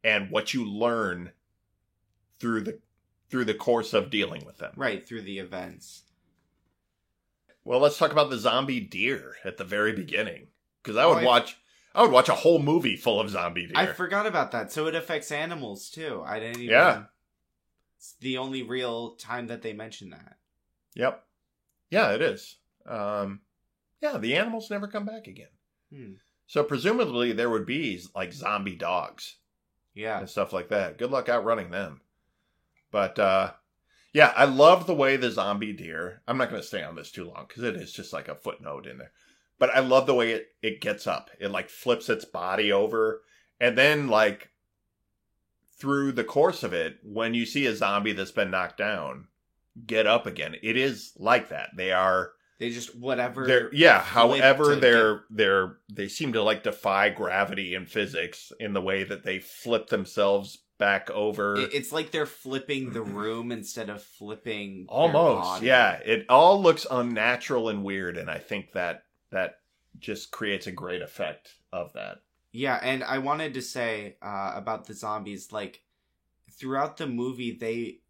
and what you learn through through the course of dealing with them. Right, through the events. Well, let's talk about the zombie deer at the very beginning. Because I would watch a whole movie full of zombie deer. I forgot about that. So it affects animals too. I didn't even... Yeah. It's the only real time that they mention that. Yep. Yeah, it is. Yeah, the animals never come back again. So presumably there would be like zombie dogs. Yeah. And stuff like that. Good luck outrunning them. But, yeah, I love the way the zombie deer... I'm not going to stay on this too long because it is just like a footnote in there. But I love the way it gets up. It like flips its body over. And then like through the course of it, when you see a zombie that's been knocked down get up again, it is like that. They just whatever. However, they seem to like defy gravity and physics in the way that they flip themselves back over. It's like they're flipping the room instead of flipping almost. Their body. Yeah, it all looks unnatural and weird, and I think that just creates a great effect of that. Yeah, and I wanted to say about the zombies, like throughout the movie,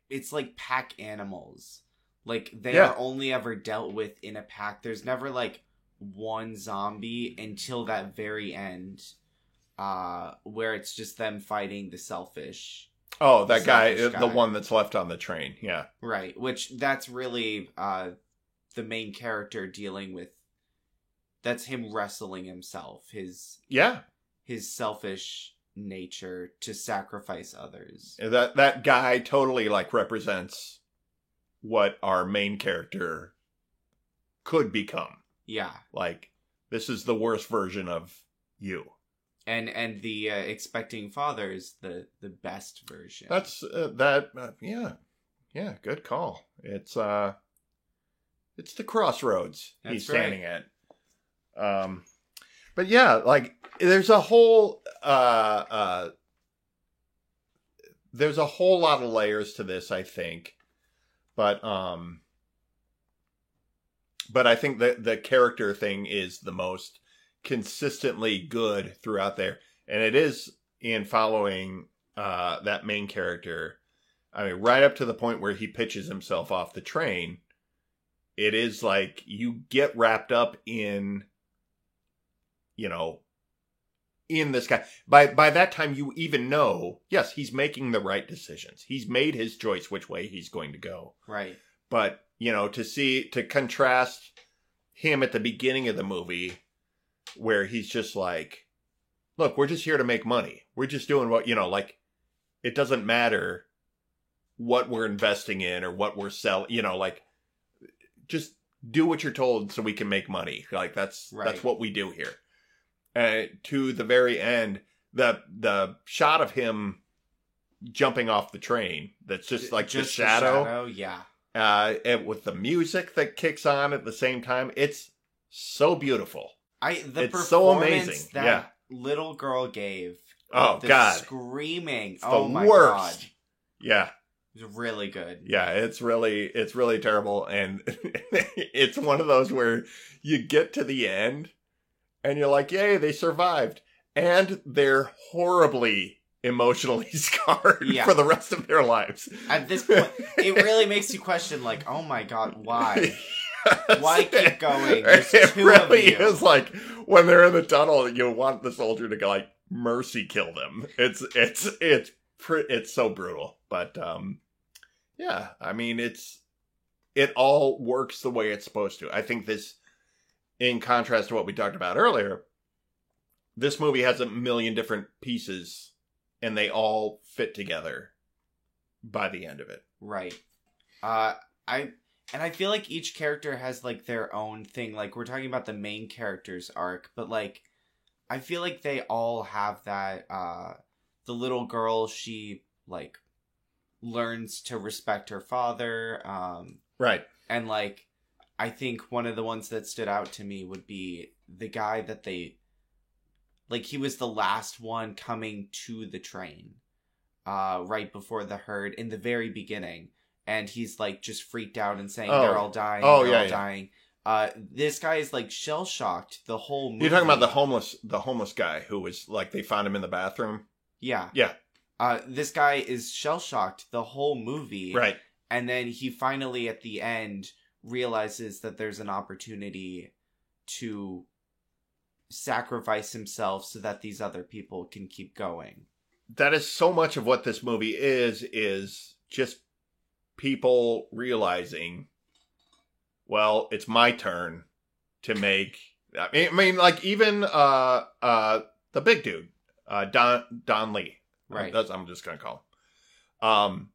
it's like pack animals. Like, they are only ever dealt with in a pack. There's never, like, one zombie until that very end, where it's just them fighting the selfish. Oh, that guy, the one that's left on the train, yeah. Right, which that's really the main character dealing with... That's him wrestling himself, his selfish nature to sacrifice others. That guy totally, like, represents... what our main character could become. Yeah. Like, this is the worst version of you. And the expecting father is the best version. That's, yeah, good call. It's the crossroads he's standing at. But yeah, like, there's a whole lot of layers to this, I think. But I think that the character thing is the most consistently good throughout there. And it is in following that main character. I mean, right up to the point where he pitches himself off the train. It is like you get wrapped up in, in this guy. By that time, you even know, yes, he's making the right decisions. He's made his choice which way he's going to go. Right. But, to contrast him at the beginning of the movie, where he's just like, look, we're just here to make money. We're just doing what, it doesn't matter what we're investing in or what we're selling, just do what you're told so we can make money. Like, that's what we do here. To the very end, the shot of him jumping off the train, that's just like just the shadow. Yeah. And with the music that kicks on at the same time, it's so beautiful. It's so amazing. That little girl gave. Oh, God. Screaming. It's the worst. God. Yeah. It was really good. Yeah, it's really terrible. And it's one of those where you get to the end and you're like, yay, they survived. And they're horribly emotionally scarred for the rest of their lives. At this point, it really makes you question, like, oh my God, why? Yes. Why keep going? There's it two really of you. Is like when they're in the tunnel, you want the soldier to go, like, mercy kill them. It's so brutal. But yeah, I mean, it all works the way it's supposed to. I think this, in contrast to what we talked about earlier, this movie has a million different pieces, and they all fit together by the end of it. Right. I feel like each character has, like, their own thing. Like, we're talking about the main character's arc, but, like, I feel like they all have that, the little girl, she, like, learns to respect her father. Right. And, like, I think one of the ones that stood out to me would be the guy that like, he was the last one coming to the train, right before the herd in the very beginning. And he's, like, just freaked out and saying they're all dying. They're all dying. This guy is, like, shell-shocked the whole movie. You're talking about the homeless guy who was, like, they found him in the bathroom? Yeah. Yeah. This guy is shell-shocked the whole movie. Right. And then he finally, at the end, realizes that there's an opportunity to sacrifice himself so that these other people can keep going. That is so much of what this movie is just people realizing, well, it's my turn to make... I mean, like, even the big dude, Don Lee. Right. I'm just going to call him.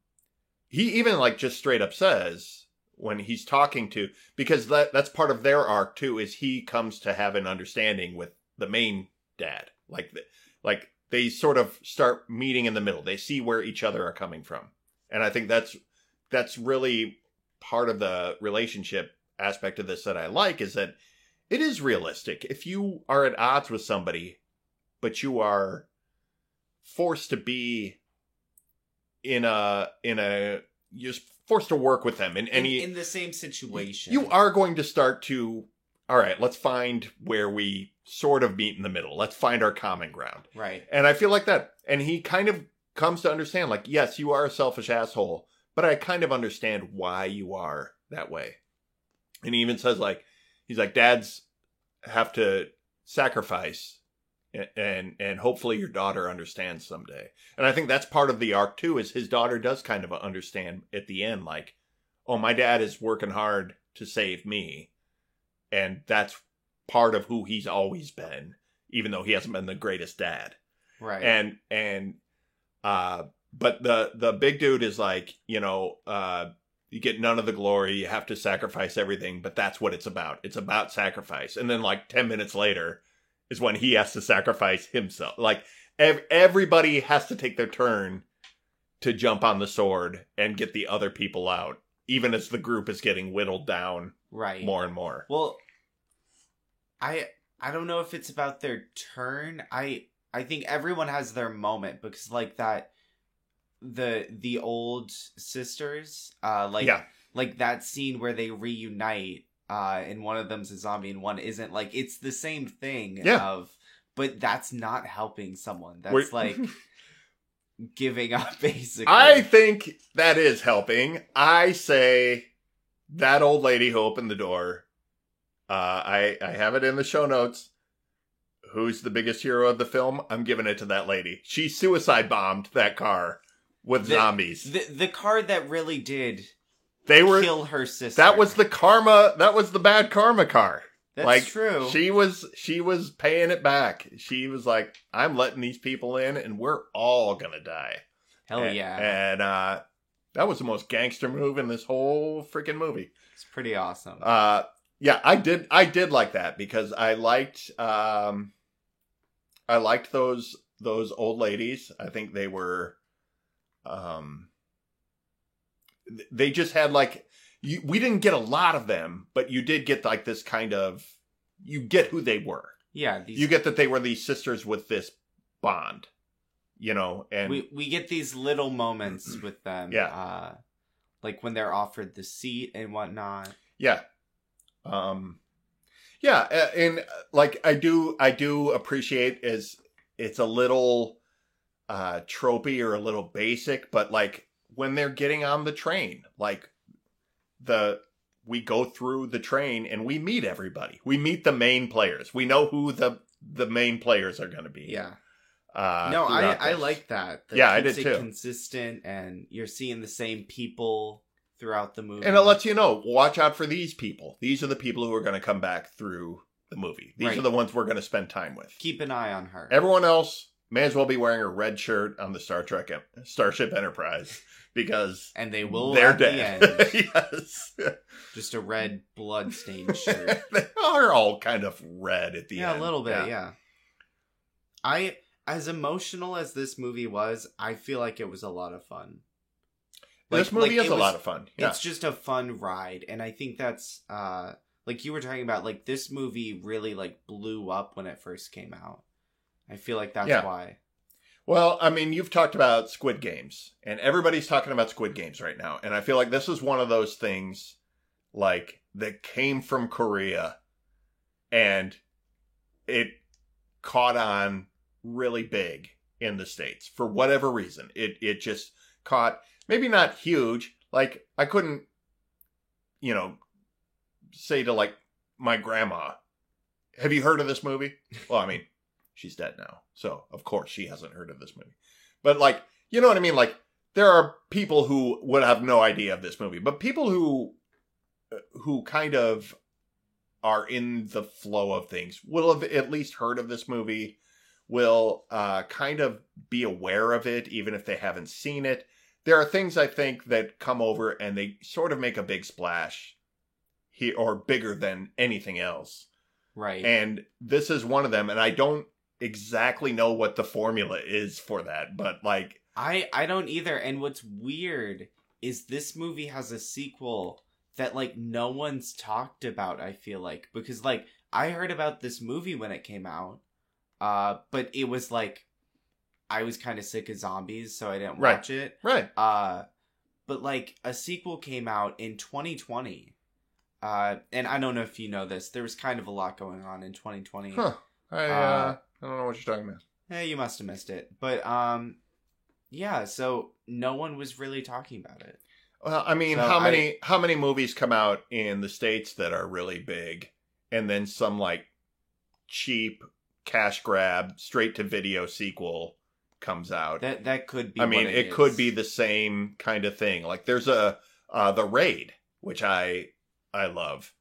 He even, like, just straight up says when he's talking to... Because that's part of their arc, too, is he comes to have an understanding with the main dad. Like, they sort of start meeting in the middle. They see where each other are coming from. And I think that's really part of the relationship aspect of this that I like, is that it is realistic. If you are at odds with somebody, but you are forced to be you're forced to work with them in the same situation, you are going to start to, all right, let's find where we sort of meet in the middle. Let's find our common ground. Right. And I feel like that. And he kind of comes to understand, like, yes, you are a selfish asshole, but I kind of understand why you are that way. And he even says, like, he's like, dads have to sacrifice, and hopefully your daughter understands someday. And I think that's part of the arc too, is his daughter does kind of understand at the end, like, oh, my dad is working hard to save me. And that's part of who he's always been, even though he hasn't been the greatest dad. Right. But the big dude is like, you get none of the glory. You have to sacrifice everything, but that's what it's about. It's about sacrifice. And then like 10 minutes later is when he has to sacrifice himself. Like everybody has to take their turn to jump on the sword and get the other people out, even as the group is getting whittled down right. more and more. Well, I don't know if it's about their turn. I think everyone has their moment, because like that, the old sisters, like that scene where they reunite, and one of them's a zombie and one isn't. Like, it's the same thing. Yeah. But that's not helping someone. That's like giving up, basically. I think that is helping. I say that old lady who opened the door. I have it in the show notes. Who's the biggest hero of the film? I'm giving it to that lady. She suicide bombed that car with zombies. The car that really did kill her sister. That was the karma. That was the bad karma car. That's true. She was paying it back. She was like, I'm letting these people in and we're all gonna die. Hell yeah. And that was the most gangster move in this whole freaking movie. It's pretty awesome. Yeah, I did like that, because I liked those old ladies. I think they were they just had like, we didn't get a lot of them, but you did get like this kind of, you get who they were. Yeah. You get that they were these sisters with this bond, and we get these little moments with them. Yeah. Like when they're offered the seat and whatnot. Yeah. Yeah. And like, I do appreciate is it's a little tropey or a little basic, but like when they're getting on the train, like we go through the train and we meet everybody. We meet the main players. We know who the main players are going to be. Yeah. No, I like that. Yeah, I did too. Consistent, and you're seeing the same people throughout the movie. And it lets you know, watch out for these people. These are the people who are going to come back through the movie. These are the ones we're going to spend time with. Keep an eye on her. Everyone else may as well be wearing a red shirt on the Starship Enterprise, because and they will they're at dead. The end. Yes. Just a red blood-stained shirt. They are all kind of red at the end. Yeah, a little bit, yeah. As emotional as this movie was, I feel like it was a lot of fun. This movie is a lot of fun. Yeah. It's just a fun ride, and I think that's like you were talking about, like this movie really like blew up when it first came out. I feel like that's why. Well, I mean, you've talked about Squid Games, and everybody's talking about Squid Games right now, and I feel like this is one of those things like that came from Korea, and it caught on really big in the States for whatever reason. It just caught, maybe not huge. Like, I couldn't, say to like my grandma, have you heard of this movie? Well, I mean, she's dead now, so of course she hasn't heard of this movie. But like, you know what I mean? Like, there are people who would have no idea of this movie, but people who kind of are in the flow of things will have at least heard of this movie, will kind of be aware of it, even if they haven't seen it. There are things, I think, that come over and they sort of make a big splash here, or bigger than anything else. Right. And this is one of them, and I don't exactly know what the formula is for that, but like... I don't either, and what's weird is this movie has a sequel that, like, no one's talked about, I feel like. Because, like, I heard about this movie when it came out, but it was, like, I was kind of sick of zombies, so I didn't watch it. Right. But, like, a sequel came out in 2020. And I don't know if you know this. There was kind of a lot going on in 2020. Huh. I don't know what you're talking about. You must have missed it. But, yeah, so no one was really talking about it. Well, I mean, So how many movies come out in the States that are really big, and then some like cheap cash grab straight to video sequel comes out? That could be. I mean, what it could be the same kind of thing. Like there's the Raid, which I love.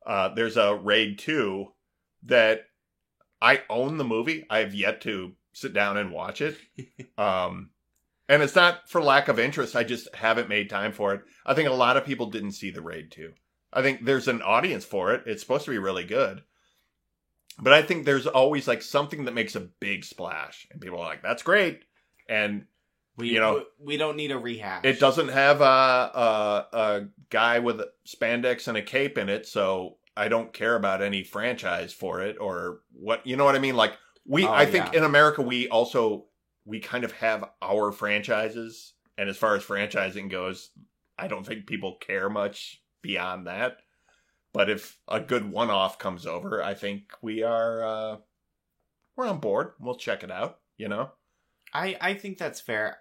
There's a Raid 2 that I own the movie. I've yet to sit down and watch it. And it's not for lack of interest. I just haven't made time for it. I think a lot of people didn't see the Raid 2. I think there's an audience for it. It's supposed to be really good. But I think there's always like something that makes a big splash. And people are like, that's great. And, we don't need a rehash. it doesn't have a guy with spandex and a cape in it. So I don't care about any franchise for it or what, you know what I mean? Like I think in America, we kind of have our franchises. And as far as franchising goes, I don't think people care much beyond that. But if a good one-off comes over, I think we're on board. We'll check it out, I think that's fair.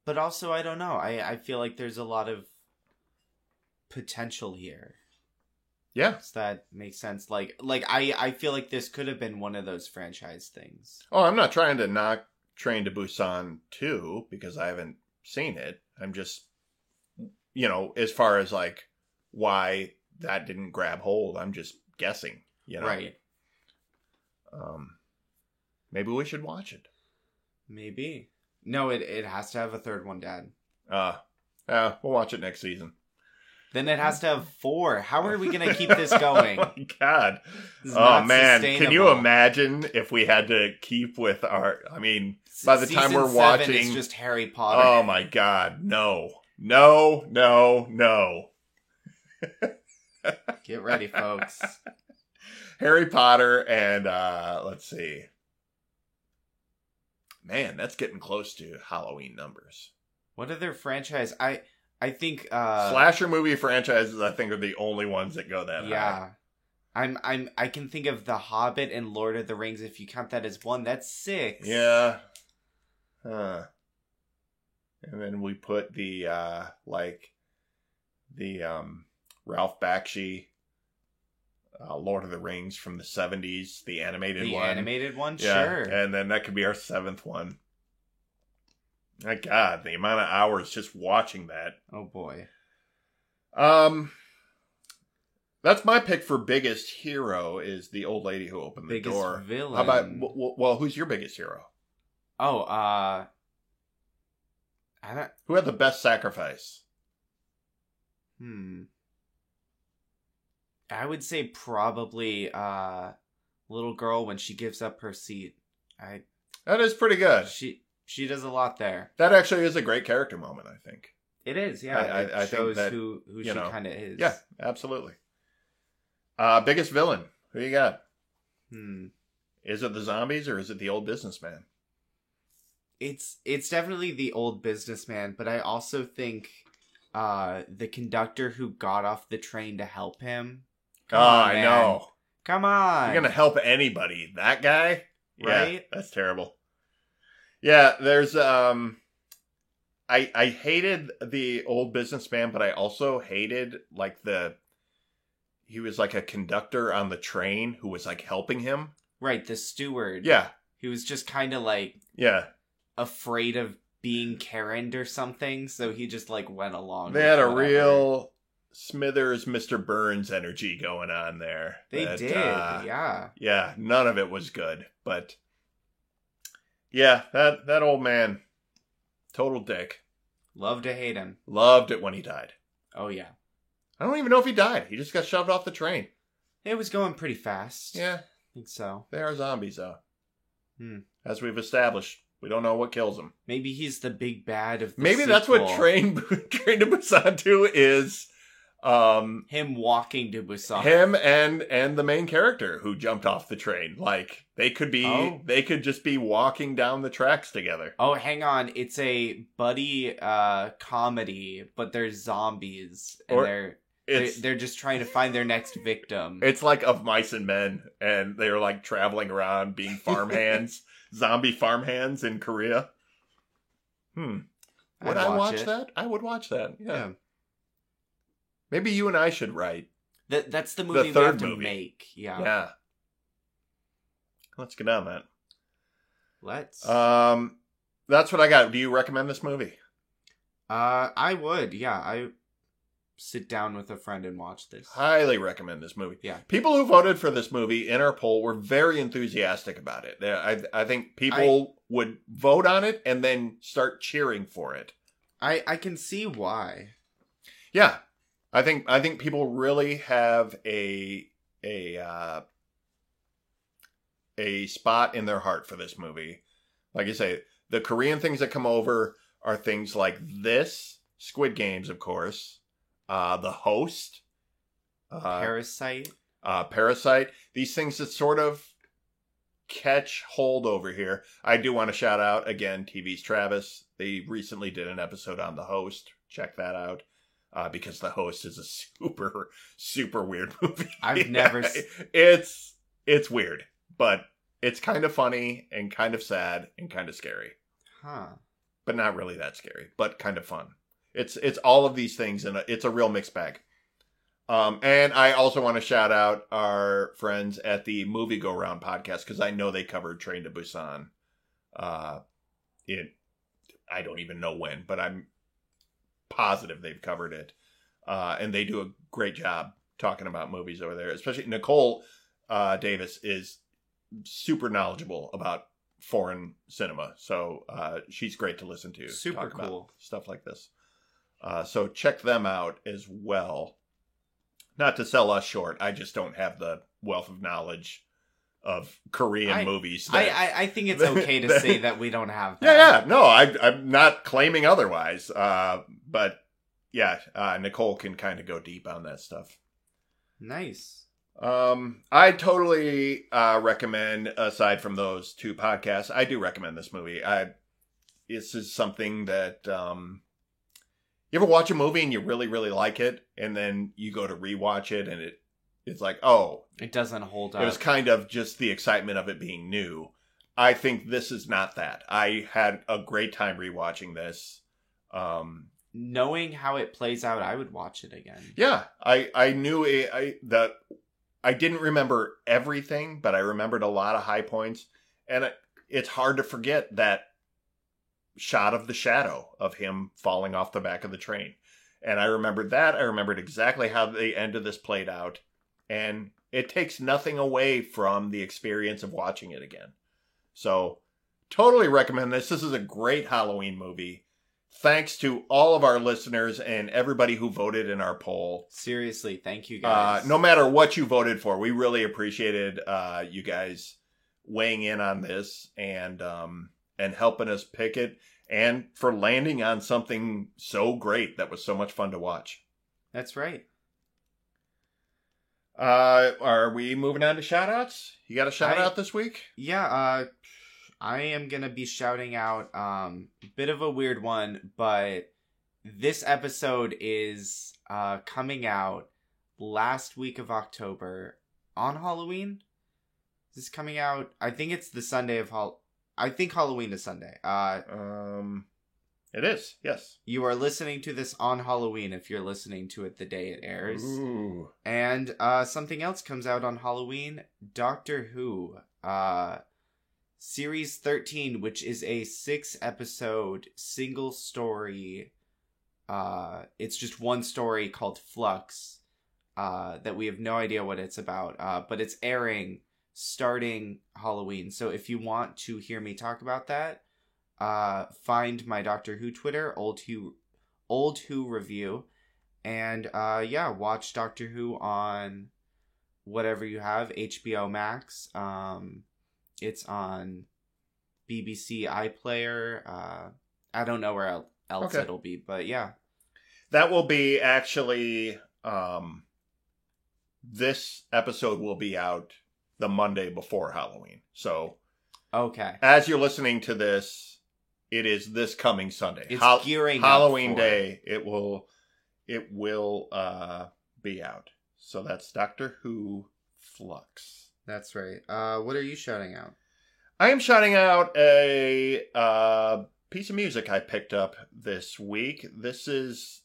But also, I don't know. I feel like there's a lot of potential here. Yeah. Does that make sense? Like I feel like this could have been one of those franchise things. Oh, I'm not trying to knock Train to Busan 2 because I haven't seen it. I'm just, as far as like why that didn't grab hold, I'm just guessing, Right. Maybe we should watch it. Maybe. No, it has to have a third one, Dad. We'll watch it next season. Then it has to have 4. How are we going to keep this going? Oh my God. This is Oh not man, sustainable. can you imagine if we had to keep with by the time we're Season 7 watching, it's just Harry Potter. oh my God, no. Get ready, folks. Harry Potter and let's see. Man, that's getting close to Halloween numbers. What other franchise? I think Slasher movie franchises, I think, are the only ones that go that high. I can think of The Hobbit and Lord of the Rings. If you count that as one, that's 6. Yeah. And then we put the Ralph Bakshi Lord of the Rings from the 70s, the animated one. The animated one, yeah, sure. And then that could be our 7th one. My God, the amount of hours just watching that. Oh boy. That's my pick for biggest hero is the old lady who opened the biggest door. Villain. How about well, who's your biggest hero? Oh, I don't. Who had the best sacrifice? I would say probably little girl when she gives up her seat. That is pretty good. She does a lot there. That actually is a great character moment, I think. It is, yeah. I shows think that, who she kind of is. Yeah, absolutely. Biggest villain. Who you got? Is it the zombies or is it the old businessman? It's definitely the old businessman, but I also think the conductor who got off the train to help him. Come on, I man. know. Come on. You're gonna help anybody. That guy? Right? Yeah, that's terrible. Yeah, there's I hated the old businessman, but I also hated like he was like a conductor on the train who was like helping him. Right, the steward. Yeah. He was just kind of like Yeah. afraid of being Karen'd or something, so he just like went along. They had a real Smithers, Mr. Burns energy going on there. They did, yeah. Yeah, none of it was good, but yeah, that old man, total dick. Love to hate him. Loved it when he died. Oh, yeah. I don't even know if he died. He just got shoved off the train. It was going pretty fast. Yeah. I think so. They are zombies, though. As we've established, we don't know what kills them. Maybe he's the big bad of the Maybe sequel. that's what Train to Busan 2 is. Him walking to Busan. Him and the main character who jumped off the train. Like, they could just be walking down the tracks together. Oh, hang on. It's a buddy comedy, but there's zombies. And they're just trying to find their next victim. It's like Of Mice and Men, and they're like traveling around being farmhands, zombie farmhands in Korea. Would I watch that? I would watch that. Yeah. Maybe you and I should write. That's the movie we have to make. Yeah. Yeah. Let's get on that. Let's. That's what I got. Do you recommend this movie? I would. Yeah. I sit down with a friend and watch this. Highly recommend this movie. Yeah. People who voted for this movie in our poll were very enthusiastic about it. I think people would vote on it and then start cheering for it. I can see why. Yeah. I think people really have a spot in their heart for this movie. Like you say, the Korean things that come over are things like this, Squid Games, of course, The Host, Parasite. These things that sort of catch hold over here. I do want to shout out again TV's Travis. They recently did an episode on The Host. Check that out. Because The Host is a super, super weird movie. I've never... It's weird, but it's kind of funny and kind of sad and kind of scary. Huh. But not really that scary, but kind of fun. It's all of these things, and it's a real mixed bag. And I also want to shout out our friends at the Movie Go Round podcast, because I know they covered Train to Busan. I don't even know when, but I'm positive they've covered it, and they do a great job talking about movies over there. Especially Nicole Davis is super knowledgeable about foreign cinema, so she's great to listen to. Super cool about stuff like this. So check them out as well. Not to sell us short, I just don't have the wealth of knowledge of Korean movies. I think it's okay to say that we don't have that. Yeah. No, I'm not claiming otherwise. But yeah, Nicole can kind of go deep on that stuff. Nice. I totally recommend, aside from those two podcasts, I do recommend this movie. This is something that you ever watch a movie and you really, really like it, and then you go to rewatch it and it's like, oh, it doesn't hold up. It was kind of just the excitement of it being new. I think this is not that. I had a great time rewatching this. Knowing how it plays out, I would watch it again. Yeah, I knew that I didn't remember everything, but I remembered a lot of high points, and it's hard to forget that shot of the shadow of him falling off the back of the train. And I remembered that. I remembered exactly how the end of this played out. And it takes nothing away from the experience of watching it again. So, totally recommend this. This is a great Halloween movie. Thanks to all of our listeners and everybody who voted in our poll. Seriously, thank you guys. No matter what you voted for, we really appreciated you guys weighing in on this and helping us pick it, and for landing on something so great that was so much fun to watch. That's right. Are we moving on to shout-outs? You got a shout-out this week? Yeah, I am going to be shouting out a bit of a weird one, but this episode is coming out last week of October on Halloween. Is this coming out? I think it's the Sunday of I think Halloween is Sunday. It is, yes. You are listening to this on Halloween if you're listening to it the day it airs. Ooh. And something else comes out on Halloween, Doctor Who. Series 13, which is a 6-episode single story. It's just one story called Flux that we have no idea what it's about. But it's airing starting Halloween. So if you want to hear me talk about that, find my Doctor Who Twitter, Old Who Review, and watch Doctor Who on whatever you have, HBO Max. It's on BBC iPlayer. I don't know where else it'll be, but yeah. That will be actually, this episode will be out the Monday before Halloween. So, okay. As you're listening to this, it is this coming Sunday. It's gearing Halloween up for Day. It will be out. So that's Doctor Who Flux. That's right. What are you shouting out? I am shouting out a piece of music I picked up this week. This is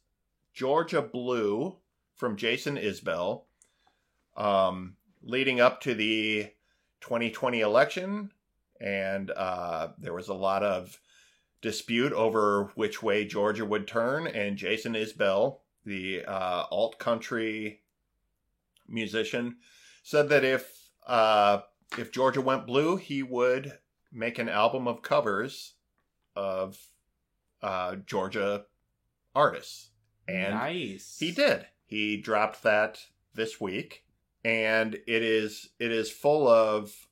Georgia Blue from Jason Isbell. Leading up to the 2020 election, and there was a lot of dispute over which way Georgia would turn, and Jason Isbell, the alt country musician, said that if Georgia went blue, he would make an album of covers of Georgia artists. And nice. He did. He dropped that this week, and it is full of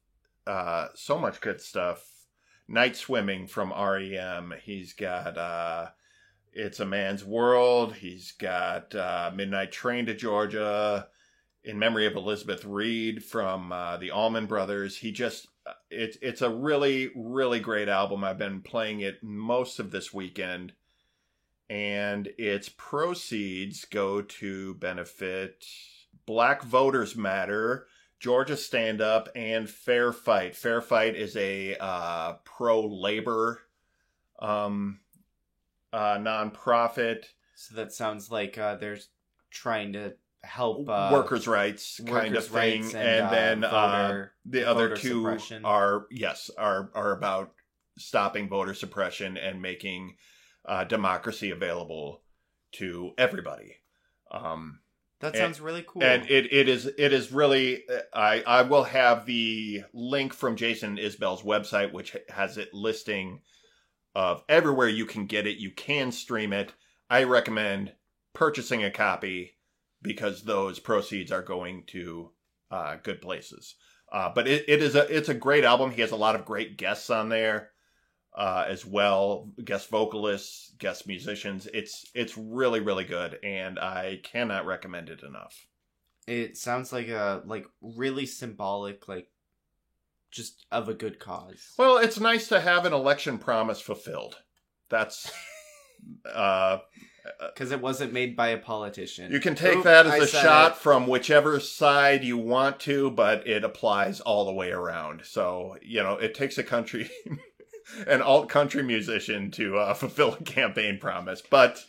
so much good stuff. Night Swimming from REM. He's got It's a Man's World. He's got Midnight Train to Georgia, In Memory of Elizabeth Reed from the Allman Brothers. It's a really, really great album. I've been playing it most of this weekend, and its proceeds go to benefit Black Voters Matter, Georgia Stand Up, and Fair Fight. Fair Fight is a pro-labor nonprofit. So that sounds like they're trying to help workers' rights kind of thing, and then the other two suppression. are about stopping voter suppression and making democracy available to everybody. That sounds really cool. And it is really, I will have the link from Jason Isbell's website, which has it listing of everywhere you can get it. You can stream it. I recommend purchasing a copy because those proceeds are going to good places. But it's a great album. He has a lot of great guests on there as well, guest vocalists, guest musicians. It's really, really good, and I cannot recommend it enough. It sounds like a really symbolic, just of a good cause. Well, it's nice to have an election promise fulfilled. That's because it wasn't made by a politician. You can take that as a shot from whichever side you want to, but it applies all the way around. So, it takes a country, an alt country musician to fulfill a campaign promise, but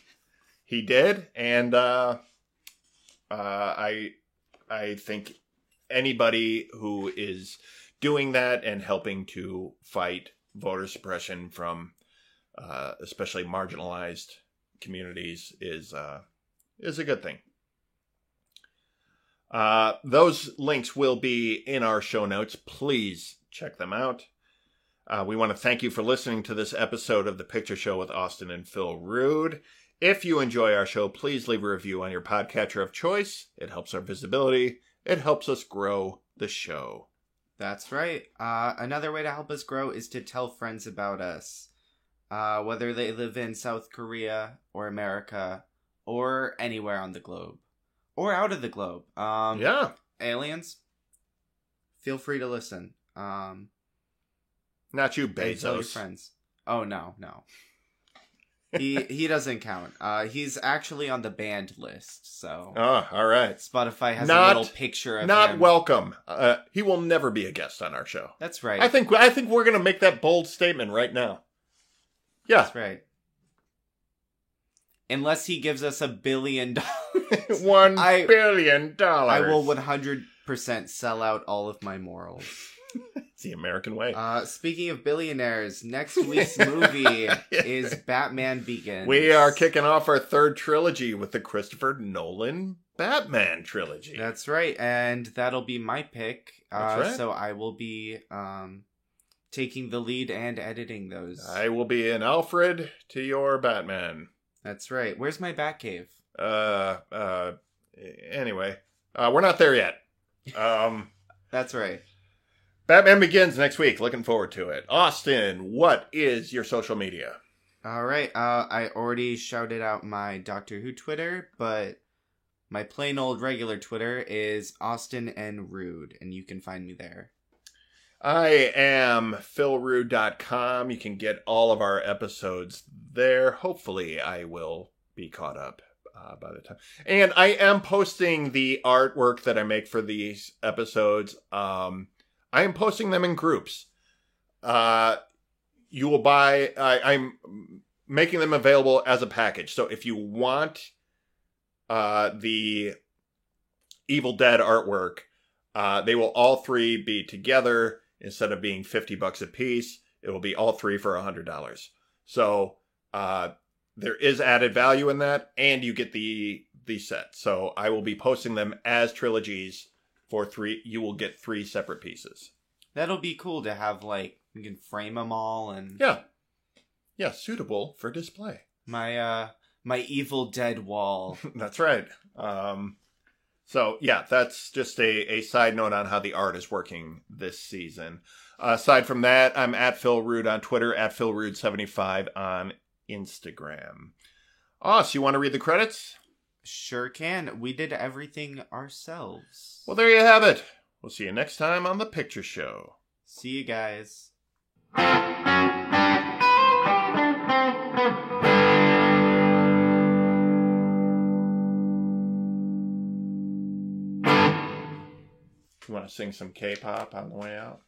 he did. And I think anybody who is doing that and helping to fight voter suppression from especially marginalized communities is a good thing. Those links will be in our show notes. Please check them out. We want to thank you for listening to this episode of The Picture Show with Austin and Phil Rude. If you enjoy our show, please leave a review on your podcatcher of choice. It helps our visibility. It helps us grow the show. That's right. Another way to help us grow is to tell friends about us. Whether they live in South Korea or America or anywhere on the globe or out of the globe. Aliens, feel free to listen. Not you, Bezos. Tell your friends. Oh, no. He doesn't count. He's actually on the banned list, so Oh, all right. Spotify has Not- a little picture of Not him. welcome. He will never be a guest on our show. That's right. I think we're going to make that bold statement right now. Yeah. That's right. Unless he gives us $1 billion, $1 billion. I will 100% sell out all of my morals. It's the American way. Speaking of billionaires, next week's movie is Batman Begins. We are kicking off our third trilogy with the Christopher Nolan Batman trilogy. That's right, and that'll be my pick. That's right. So I will be taking the lead and editing those. I will be an Alfred to your Batman. That's right. Where's my Batcave? Anyway, we're not there yet. That's right. Batman Begins next week. Looking forward to it. Austin, what is your social media? All right. I already shouted out my Doctor Who Twitter, but my plain old regular Twitter is Austin N. Rude, and you can find me there. I am philrude.com. You can get all of our episodes there. Hopefully, I will be caught up by the time. And I am posting the artwork that I make for these episodes. I am posting them in groups. You will buy... I'm making them available as a package. So if you want the Evil Dead artwork, they will all three be together. Instead of being $50 a piece, it will be all three for $100. So there is added value in that, and you get the set. So I will be posting them as trilogies for three. You will get 3 separate pieces. That'll be cool to have, like, you can frame them all and... Yeah, suitable for display. My Evil Dead wall. That's right. So, yeah, that's just a side note on how the art is working this season. Aside from that, I'm at Phil Rude on Twitter, at PhilRude75 on Instagram. So you want to read the credits? Sure can. We did everything ourselves. Well, there you have it. We'll see you next time on The Picture Show. See you guys. You want to sing some K-pop on the way out?